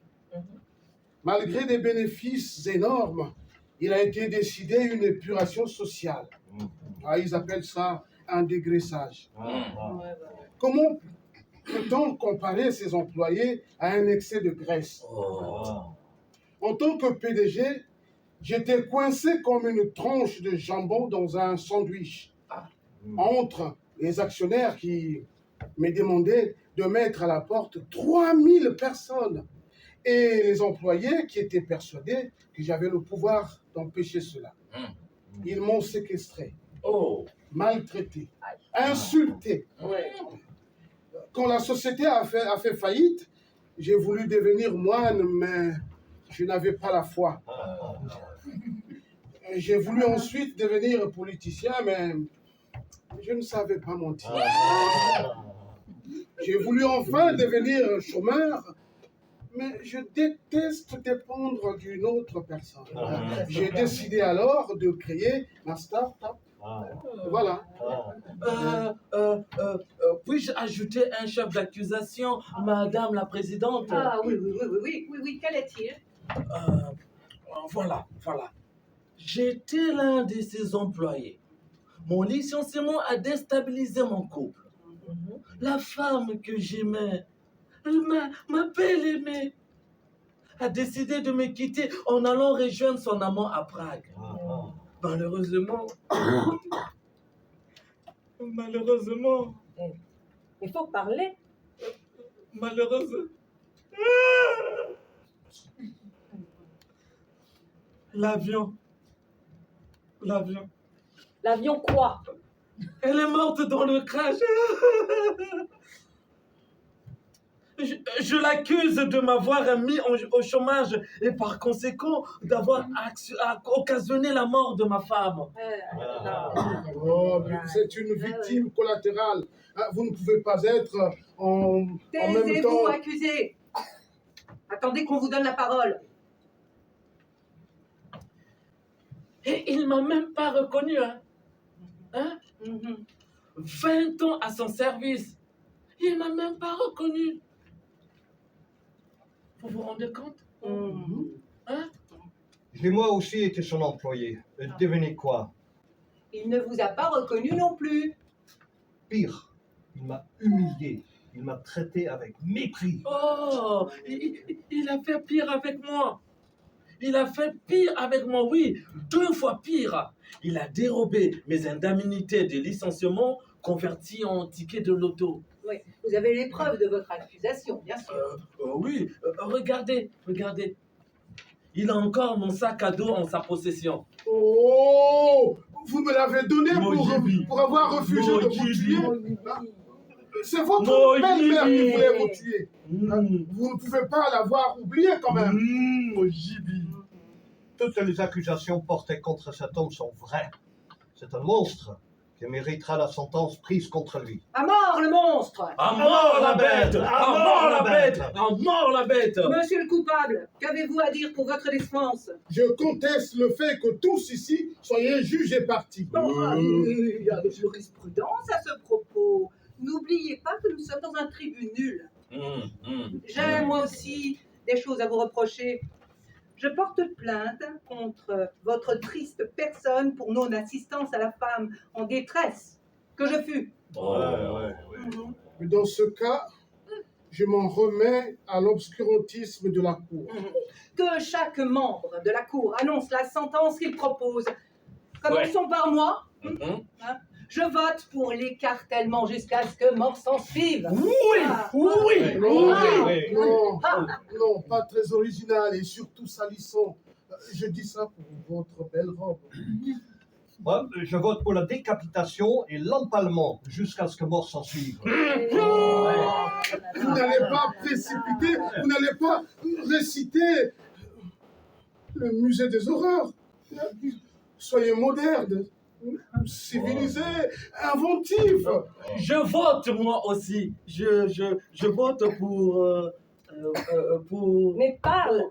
Malgré des bénéfices énormes, il a été décidé une épuration sociale. Ils appellent ça un dégraissage. Comment peut-on comparer ces employés à un excès de graisse? En tant que PDG, j'étais coincé comme une tranche de jambon dans un sandwich entre les actionnaires qui me demandaient de mettre à la porte 3000 personnes et les employés qui étaient persuadés que j'avais le pouvoir d'empêcher cela. Ils m'ont séquestré, maltraité, insulté. Quand la société a fait faillite, j'ai voulu devenir moine, mais je n'avais pas la foi. J'ai voulu ensuite devenir politicien, mais je ne savais pas mentir. J'ai voulu enfin devenir chômeur, mais je déteste dépendre d'une autre personne. J'ai décidé alors de créer ma start-up. Voilà. Puis-je ajouter un chef d'accusation, Madame la Présidente? Ah oui, quel est-il? Voilà. J'étais l'un de ses employés. Mon licenciement a déstabilisé mon couple. La femme que j'aimais, ma belle aimée, a décidé de me quitter en allant rejoindre son amant à Prague. Malheureusement, Il faut parler. malheureusement, l'avion, L'avion quoi? elle est morte dans le crash. Je l'accuse de m'avoir mis au chômage et par conséquent d'avoir occasionné la mort de ma femme. C'est une victime collatérale. Vous ne pouvez pas être en même Taisez-vous, temps... accusé. Attendez qu'on vous donne la parole. Et il m'a même pas reconnu. 20 ans à son service. Il m'a même pas reconnu. Vous vous rendez compte? J'ai moi aussi été son employé. Devinez quoi? Il ne vous a pas reconnu non plus. Pire, il m'a humilié. Il m'a traité avec mépris. Oh, il a fait pire avec moi. Il a fait pire avec moi, oui, 2 fois pire. Il a dérobé mes indemnités de licenciement converties en tickets de loto. Oui, vous avez les preuves de votre accusation, bien sûr. Oui, regardez, regardez. Il a encore mon sac à dos en sa possession. Oh, vous me l'avez donné Mojibi. pour avoir refusé de vous Mojibi. tuer. C'est votre Mojibi. belle-mère qui voulait vous tuer. Mm. Vous ne pouvez pas l'avoir oublié quand même. Mojibi. Toutes les accusations portées contre cet homme sont vraies. C'est un monstre qui méritera la sentence prise contre lui. À mort, le monstre! À mort la bête! À mort la bête! À mort la bête! Monsieur le coupable, qu'avez-vous à dire pour votre défense? Je conteste le fait que tous ici soyez jugés partis. Bon, il y a une jurisprudence à ce propos. N'oubliez pas que nous sommes dans un tribunal. J'ai moi aussi des choses à vous reprocher. Je porte plainte contre votre triste personne pour non-assistance à la femme en détresse que je fus. Mhm. Mais dans ce cas, je m'en remets à l'obscurantisme de la cour. Que chaque membre de la cour annonce la sentence qu'il propose. Commençons par moi. Je vote pour l'écartèlement jusqu'à ce que mort s'en suive. Oui! Oui! Non, Oui! non, pas très original et surtout salissant. Je dis ça pour votre belle robe. Moi, je vote pour la décapitation et l'empalement jusqu'à ce que mort s'en suive. Vous n'allez pas précipiter, vous n'allez pas réciter le musée des horreurs. Soyez moderne, civilisé, inventif. Je vote moi aussi. Je vote pour. Mais parle!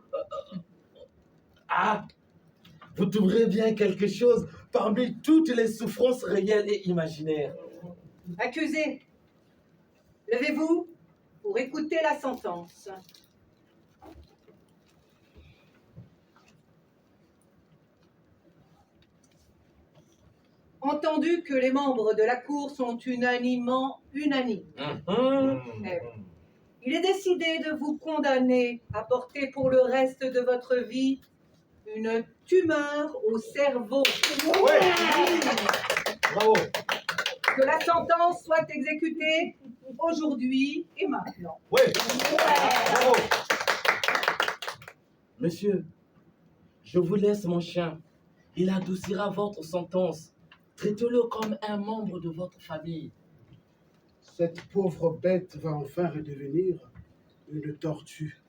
Ah! Vous trouverez bien quelque chose parmi toutes les souffrances réelles et imaginaires. Accusé, levez-vous pour écouter la sentence. Entendu que les membres de la Cour sont unanimement unanimes, il est décidé de vous condamner à porter pour le reste de votre vie une tumeur au cerveau. Bravo. Que la sentence soit exécutée aujourd'hui et maintenant. Oui. Bravo. Monsieur, je vous laisse mon chien. Il adoucira votre sentence. Traitez-le comme un membre de votre famille. Cette pauvre bête va enfin redevenir une tortue.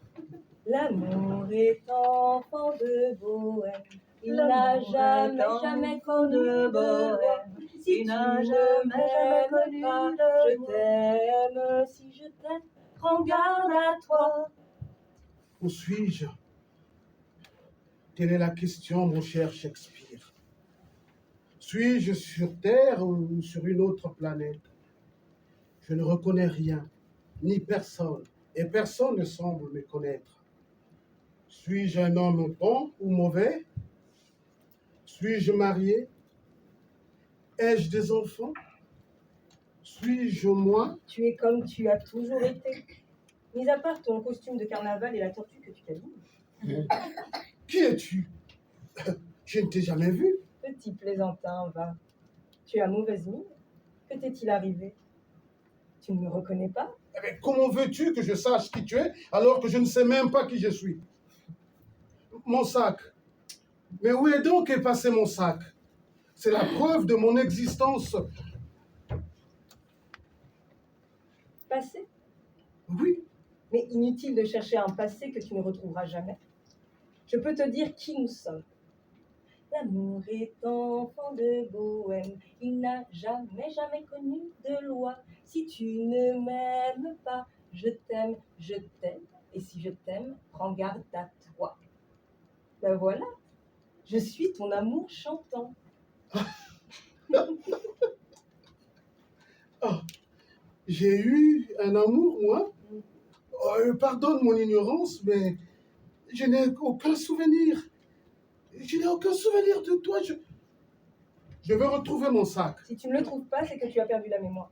L'amour est enfant de bohème, il n'a jamais connu de bohème. Si tu ne m'aimes pas, je t'aime. Si je t'aime, prends garde à toi. Où suis-je? Telle est la question, mon cher Shakespeare. Suis-je sur Terre ou sur une autre planète? Je ne reconnais rien, ni personne, et personne ne semble me connaître. Suis-je un homme bon ou mauvais? Suis-je marié? Ai-je des enfants? Suis-je moi? Tu es comme tu as toujours été, mis à part ton costume de carnaval et la tortue que tu t'habilles. Qui es-tu? Je ne t'ai jamais vu. Petit plaisantin, va. Tu as mauvaise mine. Que t'est-il arrivé? Tu ne me reconnais pas? Eh bien, comment veux-tu que je sache qui tu es alors que je ne sais même pas qui je suis? Mon sac. Mais où est donc passé mon sac? C'est la preuve de mon existence. Passé? Oui, Mais inutile de chercher un passé que tu ne retrouveras jamais. Je peux te dire qui nous sommes. L'amour est enfant de bohème, il n'a jamais connu de loi. Si tu ne m'aimes pas, je t'aime, et si je t'aime, prends garde à toi. Ben voilà, je suis ton amour chantant. j'ai eu un amour, moi. Pardonne mon ignorance, mais je n'ai aucun souvenir. Je n'ai aucun souvenir de toi. Je vais retrouver mon sac. Si tu ne le trouves pas, c'est que tu as perdu la mémoire.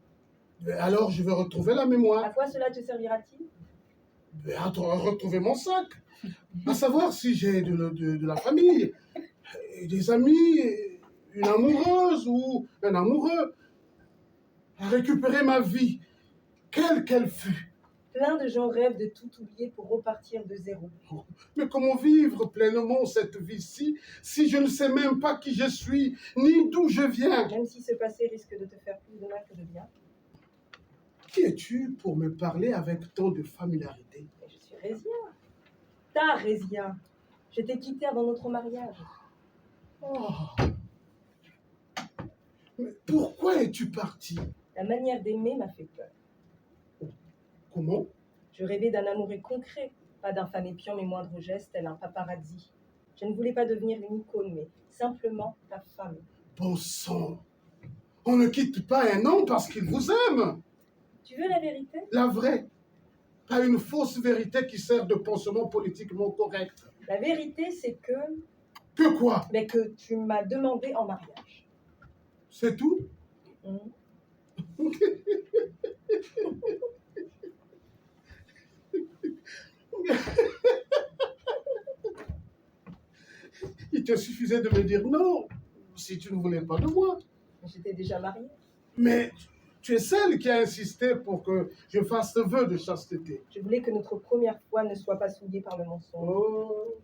Alors, je vais retrouver la mémoire. À quoi cela te servira-t-il? Retrouver mon sac. À savoir si j'ai de la famille, et des amis, une amoureuse ou un amoureux. À récupérer ma vie, quelle qu'elle fût. Plein de gens rêvent de tout oublier pour repartir de zéro. Mais comment vivre pleinement cette vie-ci si je ne sais même pas qui je suis, ni d'où je viens? Même si ce passé risque de te faire plus de mal que de bien. Qui es-tu pour me parler avec tant de familiarité? Mais je suis Résia. Ta Résia. Je t'ai quitté avant notre mariage. Oh. Mais pourquoi es-tu parti? La manière d'aimer m'a fait peur. Comment? Je rêvais d'un amour concret, pas d'un fan épiant mes moindres gestes, tel un paparazzi. Je ne voulais pas devenir une icône, mais simplement ta femme. Bon sang, on ne quitte pas un homme parce qu'il vous aime. Tu veux la vérité? La vraie, pas une fausse vérité qui sert de pansement politiquement correct. La vérité, c'est que... Que quoi? Mais que tu m'as demandé en mariage. C'est tout? Il te suffisait de me dire non, si tu ne voulais pas de moi. J'étais déjà mariée. Mais tu es celle qui a insisté pour que je fasse ce vœu de chasteté. Je voulais que notre première fois ne soit pas souillée par le mensonge. Oh,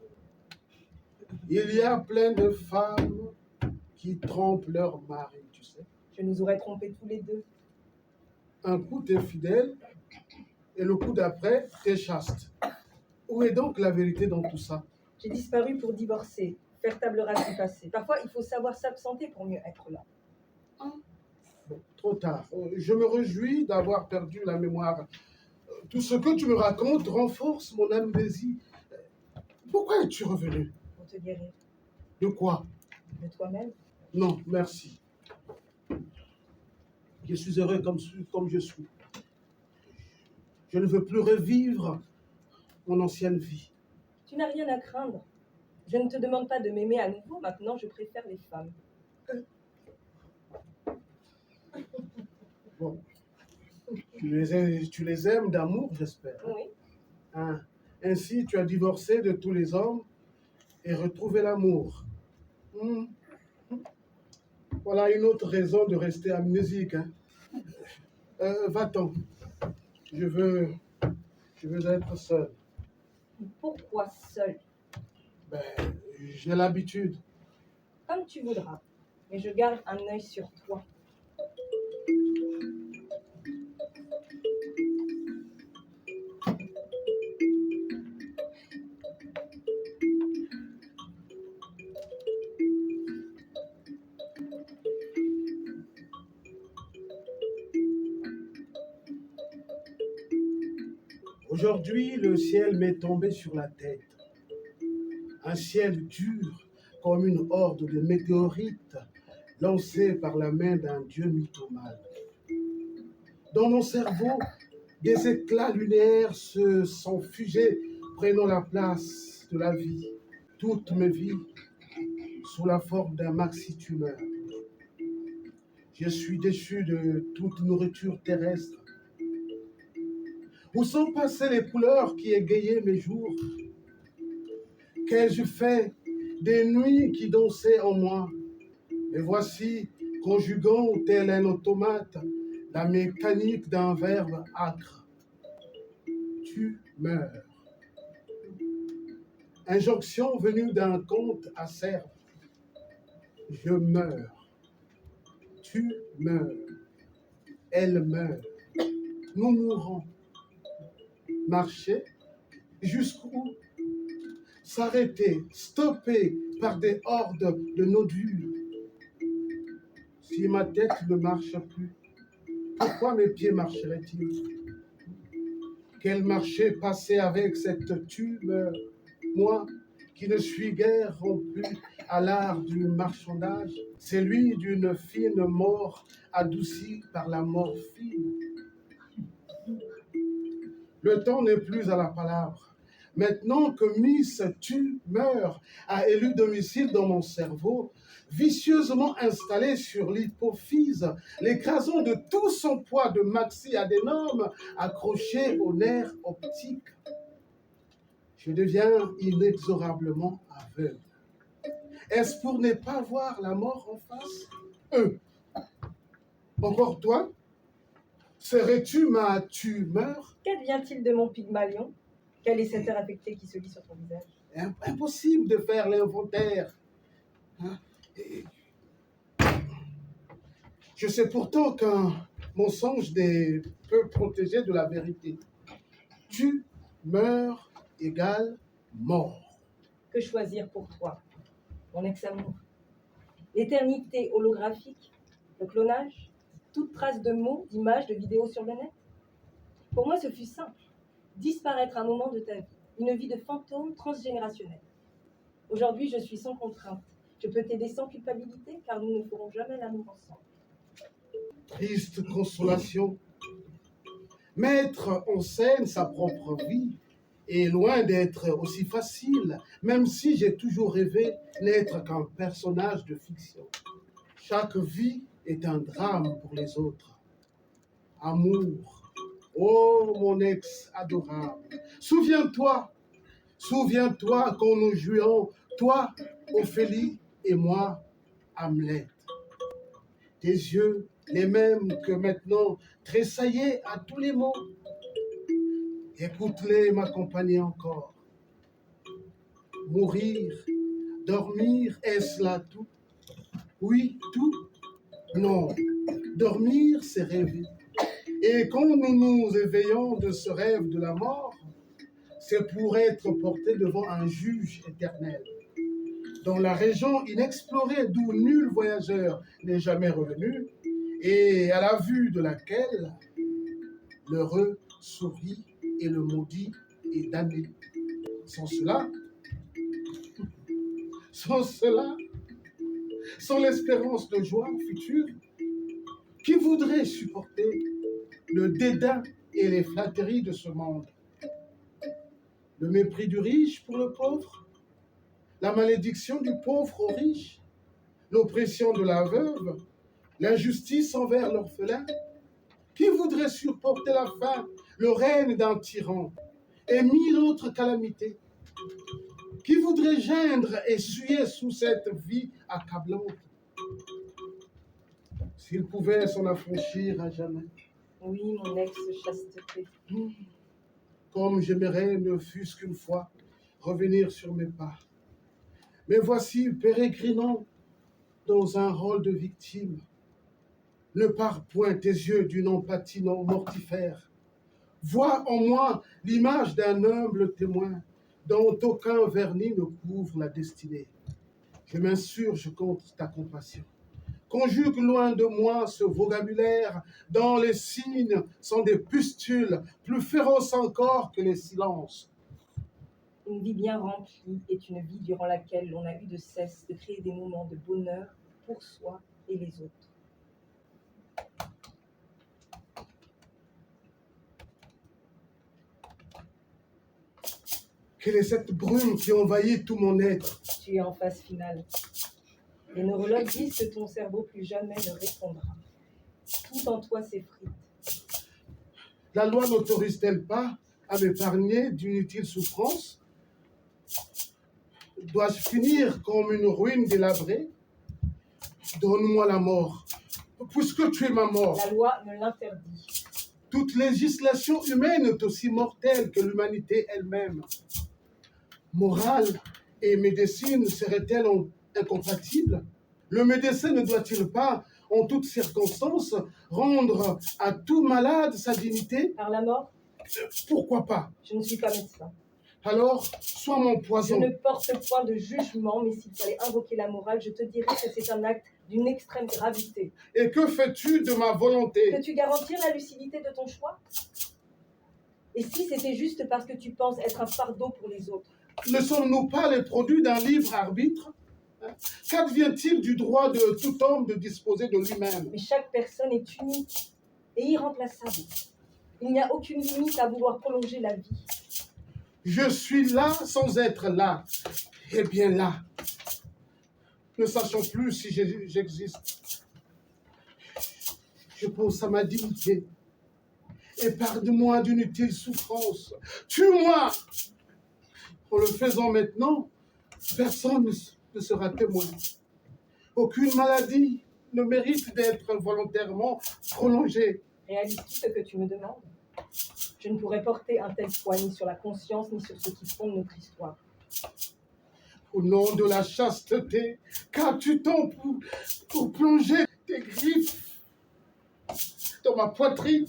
il y a plein de femmes qui trompent leur mari, tu sais. Je nous aurais trompés tous les deux. Un coup, t'es fidèle, et le coup d'après, t'es chaste. Où est donc la vérité dans tout ça? J'ai disparu pour divorcer, faire table rase du passé. Parfois, il faut savoir s'absenter pour mieux être là. Bon, trop tard. Je me réjouis d'avoir perdu la mémoire. Tout ce que tu me racontes renforce mon amnésie. Pourquoi es-tu revenu? Pour te guérir De quoi? de toi-même. Non, merci. Je suis heureux comme je suis. Je ne veux plus revivre mon ancienne vie. Tu n'as rien à craindre. Je ne te demande pas de m'aimer à nouveau. Maintenant, je préfère les femmes. Bon. Tu les aimes d'amour, j'espère. Oui. Hein? Ainsi, tu as divorcé de tous les hommes et retrouvé l'amour. Voilà une autre raison de rester amnésique. Hein? Va-t'en. Je veux être seul. Pourquoi seul? Ben, j'ai l'habitude. Comme tu voudras. Mais je garde un œil sur toi. Aujourd'hui, le ciel m'est tombé sur la tête. Un ciel dur comme une horde de météorites lancés par la main d'un dieu mythomane. Dans mon cerveau, des éclats lunaires se sont fusés, prenant la place de la vie. Toute ma vie, sous la forme d'un maxi-tumeur. Je suis déchu de toute nourriture terrestre. Où sont passées les couleurs qui égayaient mes jours? Qu'ai-je fait des nuits qui dansaient en moi? Et voici, conjuguant tel un automate, la mécanique d'un verbe âcre. Tu meurs. Injonction venue d'un conte acerbe. Je meurs. Tu meurs. Elle meurt. Nous mourrons. Marcher jusqu'où? S'arrêter, stopper par des hordes de nodules. Si ma tête ne marche plus, pourquoi mes pieds marcheraient-ils? Quel marché passer avec cette tumeur? Moi, qui ne suis guère rompu à l'art du marchandage, celui d'une fine mort adoucie par la morphine. Le temps n'est plus à la palabre. Maintenant que Miss Tumeur a élu domicile dans mon cerveau, vicieusement installé sur l'hypophyse, l'écrasant de tout son poids de maxi-adénome accroché au nerf optique, Je deviens inexorablement aveugle. Est-ce pour ne pas voir la mort en face? Encore toi? Serais-tu ma tumeur? Qu'advient-il de mon Pygmalion? Quelle est cette heure affectée qui se lit sur ton visage? Impossible de faire l'inventaire. Hein? Je sais pourtant qu'un mensonge n'est peu protégé de la vérité. Tu meurs égale mort. Que choisir pour toi, mon ex-amour? L'éternité holographique, le clonage, toute trace de mots, d'images, de vidéos sur le net? Pour moi, ce fut simple. Disparaître un moment de ta vie, une vie de fantôme transgénérationnel. Aujourd'hui, je suis sans contrainte. Je peux t'aider sans culpabilité, car nous ne ferons jamais l'amour ensemble. Triste consolation. Mettre en scène sa propre vie est loin d'être aussi facile, même si j'ai toujours rêvé n'être qu'un personnage de fiction. Chaque vie est un drame pour les autres. Amour, oh mon ex adorable, souviens-toi quand nous jouions, toi, Ophélie, et moi, Hamlet. Tes yeux, les mêmes que maintenant, tressaillaient à tous les mots. Écoute-les m'accompagner encore. Mourir, dormir, est-ce là tout? Oui, tout? Non, dormir, c'est rêver. Et quand nous nous éveillons de ce rêve de la mort, c'est pour être portés devant un juge éternel, dans la région inexplorée d'où nul voyageur n'est jamais revenu, et à la vue de laquelle l'heureux sourit et le maudit est damné. Sans cela, sans l'espérance de joie future, qui voudrait supporter le dédain et les flatteries de ce monde? Le mépris du riche pour le pauvre, la malédiction du pauvre au riche, l'oppression de la veuve, l'injustice envers l'orphelin. Qui voudrait supporter la faim, le règne d'un tyran et mille autres calamités? Qui voudrait geindre et suer sous cette vie accablante? S'il pouvait s'en affranchir à jamais. Oui, mon ex-chasteté. Comme j'aimerais, ne fût-ce qu'une fois, revenir sur mes pas. Mais voici, pérégrinant dans un rôle de victime. Ne pars point tes yeux d'une empathie non mortifère. Vois en moi l'image d'un humble témoin dont aucun vernis ne couvre la destinée. Je m'insurge contre ta compassion. Conjugue loin de moi ce vocabulaire dont les signes sont des pustules plus féroces encore que les silences. Une vie bien remplie est une vie durant laquelle l'on a eu de cesse de créer des moments de bonheur pour soi et les autres. Quelle est cette brume qui envahit tout mon être? Tu es en phase finale. Les neurologues disent que ton cerveau plus jamais ne répondra. Tout en toi s'effrite. La loi n'autorise-t-elle pas à m'épargner d'inutiles souffrances? Dois-je finir comme une ruine délabrée? Donne-moi la mort, puisque tu es ma mort. La loi me l'interdit. Toute législation humaine est aussi mortelle que l'humanité elle-même. Morale et médecine seraient-elles incompatibles? Le médecin ne doit-il pas, en toutes circonstances, rendre à tout malade sa dignité? Par la mort? Pourquoi pas? Je ne suis pas médecin. Alors, sois mon Je poison. ne porte point de jugement, mais s'il fallait invoquer la morale, je te dirais que c'est un acte d'une extrême gravité. Et que fais-tu de ma volonté? Peux-tu garantir la lucidité de ton choix? Et si c'était juste parce que tu penses être un fardeau pour les autres? Ne sommes-nous pas les produits d'un libre arbitre? Qu'advient-il du droit de tout homme de disposer de lui-même? Mais chaque personne est unique et irremplaçable. Il n'y a aucune limite à vouloir prolonger la vie. Je suis là sans être là. Eh bien là, ne sachant plus si j'existe. Je pense à ma dignité. Épargne-moi d'inutiles souffrances. Tue-moi! En le faisant maintenant, personne ne sera témoin. Aucune maladie ne mérite d'être volontairement prolongée. Réalises-tu ce que tu me demandes? Je ne pourrais porter un tel poids ni sur la conscience ni sur ce qui fonde notre histoire. Au nom de la chasteté, qu'as-tu tant pour plonger tes griffes dans ma poitrine,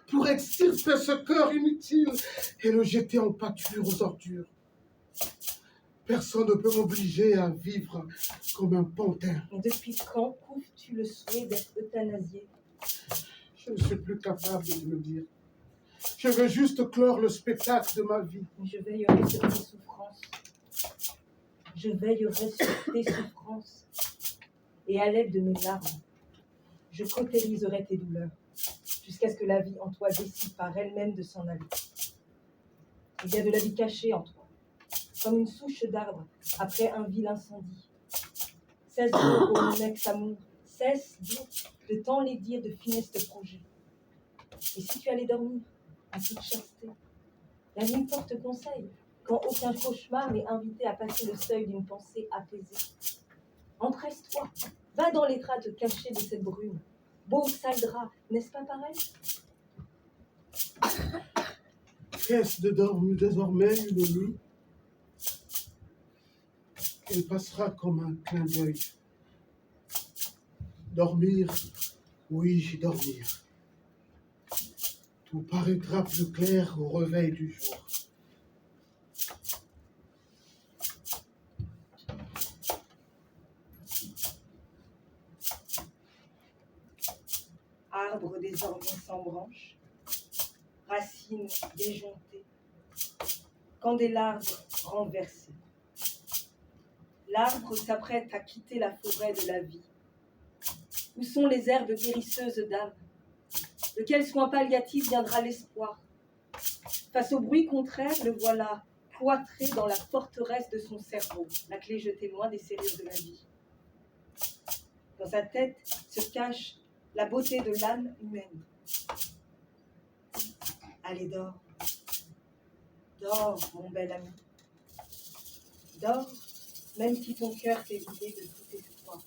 pour extirper ce cœur inutile et le jeter en pâture aux ordures? Personne ne peut m'obliger à vivre comme un pantin. Et depuis quand couves-tu le souhait d'être euthanasié? Je ne suis plus capable de le dire. Je veux juste clore le spectacle de ma vie. Mais je veillerai sur tes souffrances. Je veillerai sur tes souffrances. Et à l'aide de mes larmes, je cautériserai tes douleurs, jusqu'à ce que la vie en toi décide par elle-même de s'en aller. Il y a de la vie cachée en toi, comme une souche d'arbre après un vil incendie. Cesse donc, ô mon ex-amour, cesse donc de t'enlaidir de funestes projets. Et si tu allais dormir, en toute chasteté, la nuit porte conseil, quand aucun cauchemar n'est invité à passer le seuil d'une pensée apaisée. Empresse-toi, va dans l'étreinte te cacher de cette brume. Beau sale drap, n'est-ce pas pareil? Qu'est-ce de dormir désormais une nuit? Elle passera comme un clin d'œil. Dormir, oui, dormir. Tout paraîtra plus clair au réveil du jour. Arbre désormais sans branches, racines déjontées, candélabres renversés. L'arbre s'apprête à quitter la forêt de la vie. Où sont les herbes guérisseuses d'âme? De quel soin palliatif viendra l'espoir? Face au bruit contraire, le voilà cloîtré dans la forteresse de son cerveau, la clé jetée loin des serrures de la vie. Dans sa tête se cache la beauté de l'âme humaine. Allez, dors. Dors, mon bel ami. Dors, même si ton cœur t'est vidé de tout espoir.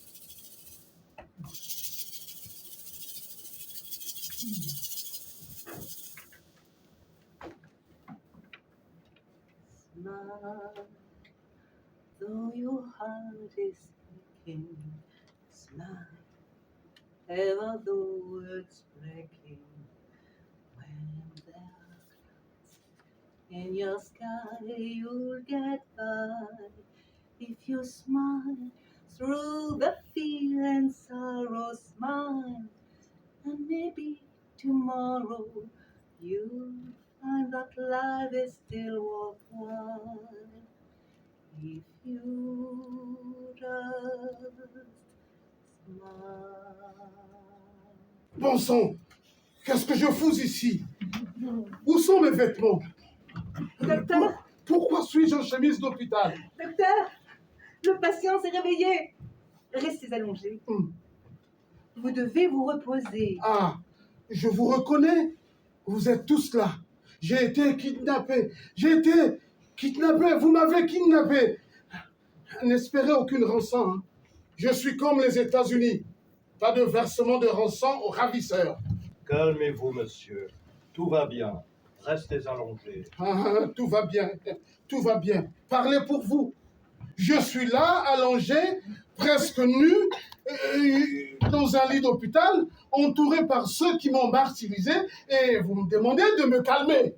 Smile, though your heart is aching. Smile, ever the words breaking. When there are clouds in your sky, you'll get by. If you smile through the fear and sorrow, smile, and maybe tomorrow you'll find that life is still worthwhile. If you just smile. Bon sang, qu'est-ce que je fous ici? Où sont mes vêtements? Docteur, Pourquoi suis-je en chemise d'hôpital? docteur, le patient s'est réveillé. Restez allongé. Vous devez vous reposer. Ah, je vous reconnais. Vous êtes tous là. J'ai été kidnappé. Vous m'avez kidnappé. N'espérez aucune rançon. Hein. Je suis comme les États-Unis. Pas de versement de rançon aux ravisseurs. Calmez-vous, monsieur. Tout va bien. Restez allongés. Ah, tout va bien. Tout va bien. Parlez pour vous. Je suis là, allongé, presque nu, dans un lit d'hôpital, entouré par ceux qui m'ont martyrisé, et vous me demandez de me calmer.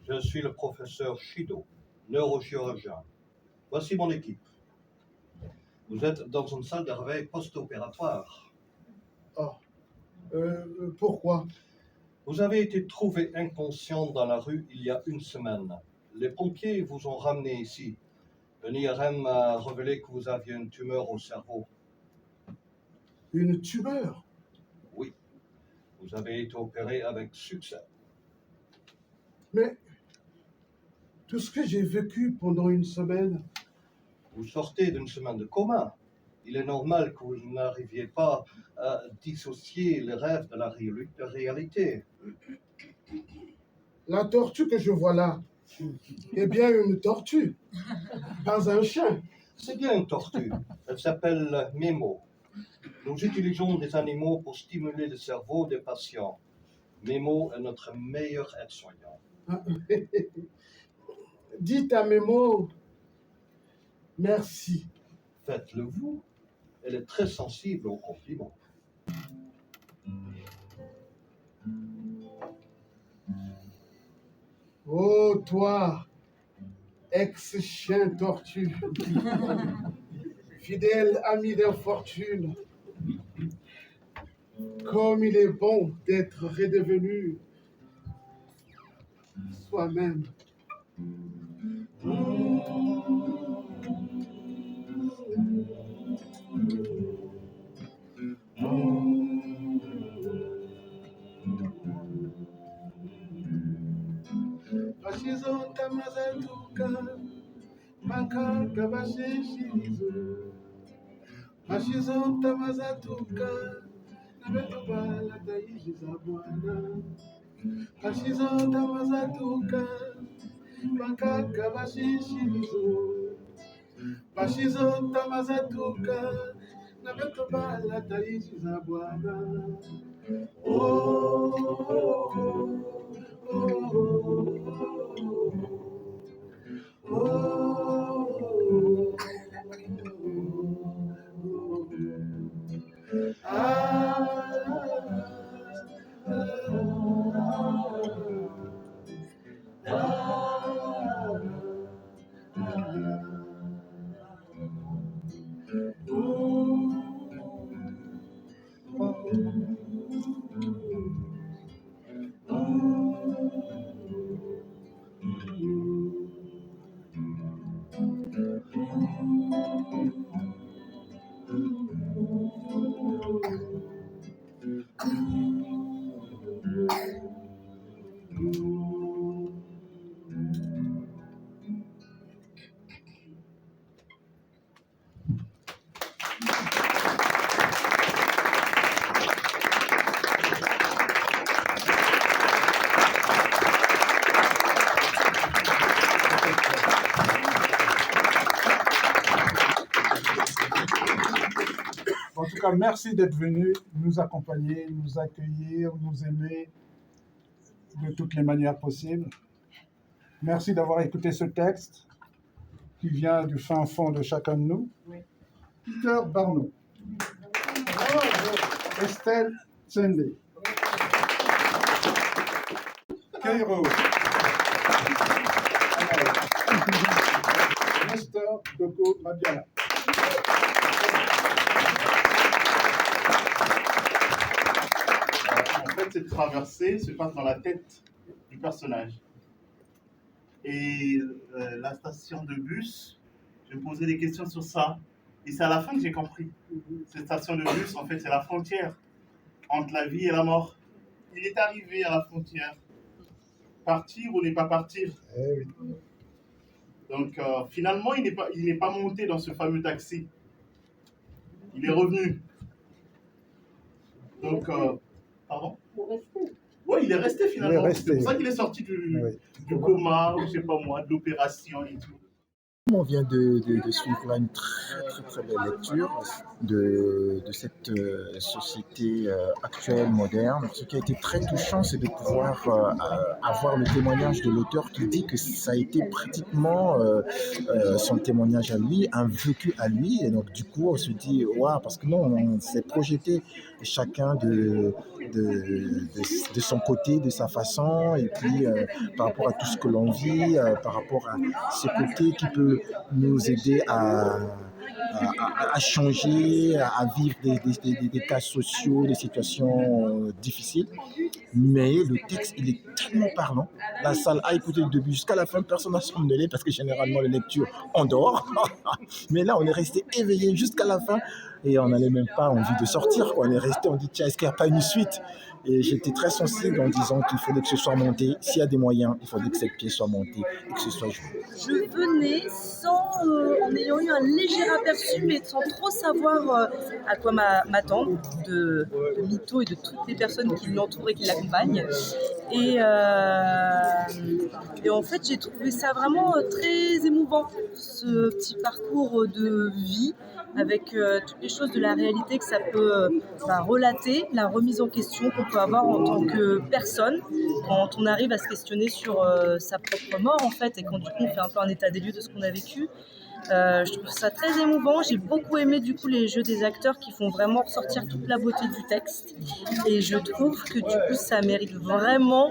Je suis le professeur Shido, neurochirurgien. Voici mon équipe. Vous êtes dans une salle de réveil post-opératoire. Oh, pourquoi? Vous avez été trouvé inconscient dans la rue il y a une semaine. Les pompiers vous ont ramené ici. Le IRM m'a révélé que vous aviez une tumeur au cerveau. Une tumeur? Oui. Vous avez été opéré avec succès. Mais tout ce que j'ai vécu pendant une semaine... Vous sortez d'une semaine de coma. Il est normal que vous n'arriviez pas à dissocier les rêves de la réalité. La tortue que je vois là, Eh bien, une tortue, pas un chien. C'est bien une tortue. Elle s'appelle Memo. Nous utilisons des animaux pour stimuler le cerveau des patients. Memo est notre meilleur aide-soignant. Dites à Memo, merci. Faites-le vous. Elle est très sensible aux compliments. Oh, toi, ex-chien tortue, fidèle ami d'infortune, comme il est bon d'être redevenu soi-même. Bashizonta mazatuka, makaka bashishirizo. Bashizonta mazatuka, nabetobala taijiza bwana. Bashizonta mazatuka, makaka bashishirizo. Bashizonta mazatuka, nabetobala taijiza bwana. Oh, oh, oh, oh, En tout cas, merci d'être venu nous accompagner, nous accueillir, nous aimer de toutes les manières possibles. Merci d'avoir écouté ce texte qui vient du fin fond de chacun de nous. Peter Barneau, Estelle Tsende, Cairo, Nestor Doko Madiana. En fait, cette traversée se passe dans la tête du personnage. Et la station de bus, je me posais des questions sur ça. Et c'est à la fin que j'ai compris. Cette station de bus, en fait, c'est la frontière entre la vie et la mort. Il est arrivé à la frontière. Partir ou ne pas partir. Eh oui. Donc, finalement, il n'est pas monté dans ce fameux taxi. Il est revenu. Donc, pardon ? Oui, il est resté finalement. C'est pour ça qu'il est sorti du coma, ou je sais pas moi, de l'opération et tout. On vient de suivre là une très belle lecture de cette société actuelle, moderne. Ce qui a été très touchant, c'est de pouvoir avoir le témoignage de l'auteur qui dit que ça a été pratiquement son témoignage à lui, un vécu à lui. Et donc du coup, on se dit, waouh, parce que non, on s'est projeté chacun de son côté, de sa façon, et puis par rapport à tout ce que l'on vit, par rapport à ce côté qui peut nous aider à changer, à vivre des cas sociaux, des situations difficiles. Mais le texte, il est tellement parlant. La salle a écouté le début jusqu'à la fin, personne n'a somnolé parce que généralement les lectures endort. Mais là, on est resté éveillé jusqu'à la fin et on n'avait même pas envie de sortir. On est resté, on dit tiens, est-ce qu'il n'y a pas une suite ? Et j'étais très sensible en disant qu'il fallait que ce soit monté. S'il y a des moyens, il fallait que cette pièce soit montée et que ce soit joué. Je venais en ayant eu un léger aperçu, mais sans trop savoir à quoi m'attendre de Mito et de toutes les personnes qui l'entourent et qui l'accompagnent. Et en fait, j'ai trouvé ça vraiment très émouvant, ce petit parcours de vie, avec toutes les choses de la réalité que ça peut relater, la remise en question qu'on peut avoir en tant que personne, quand on arrive à se questionner sur sa propre mort en fait, et quand du coup on fait un peu un état des lieux de ce qu'on a vécu. Je trouve ça très émouvant. J'ai beaucoup aimé du coup les jeux des acteurs qui font vraiment ressortir toute la beauté du texte, et je trouve que du coup ça mérite vraiment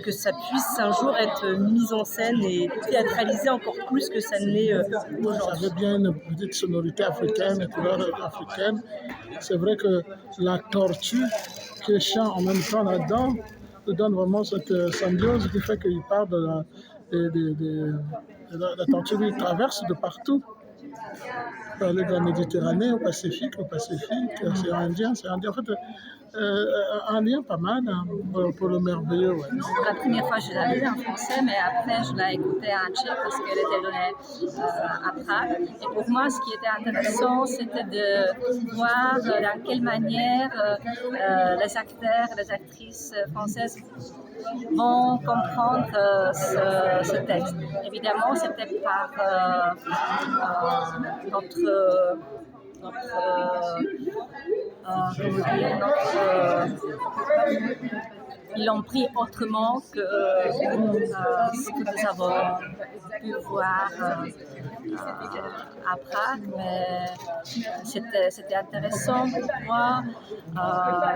que ça puisse un jour être mis en scène et théâtralisé encore plus que ça ne l'est aujourd'hui. Ça avait bien une petite sonorité africaine, une couleur africaine. C'est vrai que la tortue qui chante en même temps là-dedans donne vraiment cette symbiose qui fait qu'il part de la tortue qui traverse de partout. On peut aller de la Méditerranée au Pacifique, c'est indien. En fait, un lien pas mal pour le merveilleux. Ouais. La première fois, je l'avais lu en français, mais après, je l'ai écouté en tchèque parce qu'elle était donnée à Prague. Et pour moi, ce qui était intéressant, c'était de voir dans quelle manière les acteurs et les actrices françaises vont comprendre ce texte. Évidemment, c'était par ils l'ont pris autrement que ce que nous avons pu voir à Prague, mais c'était intéressant pour moi.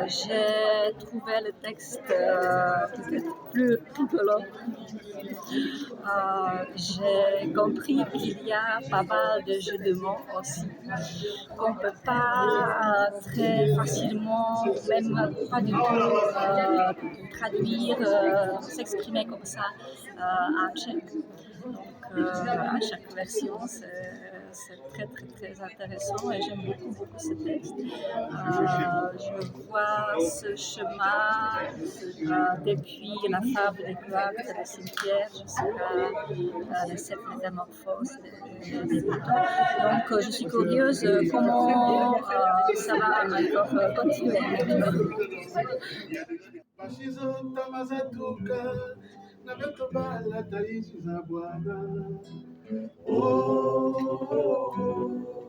J'ai trouvé le texte peut-être plus rigolo. J'ai compris qu'il y a pas mal de jeux de mots aussi, qu'on ne peut pas très facilement, même pas du tout, traduire, s'exprimer comme ça en tchèque. Donc à chaque version, c'est très très très intéressant et j'aime beaucoup ce texte. Je vois ce chemin depuis la fable des cloîtres et des cimetières jusqu'à les 7 métamorphoses des boutons. Donc je suis curieuse comment ça va encore continuer. Oh, oh, oh.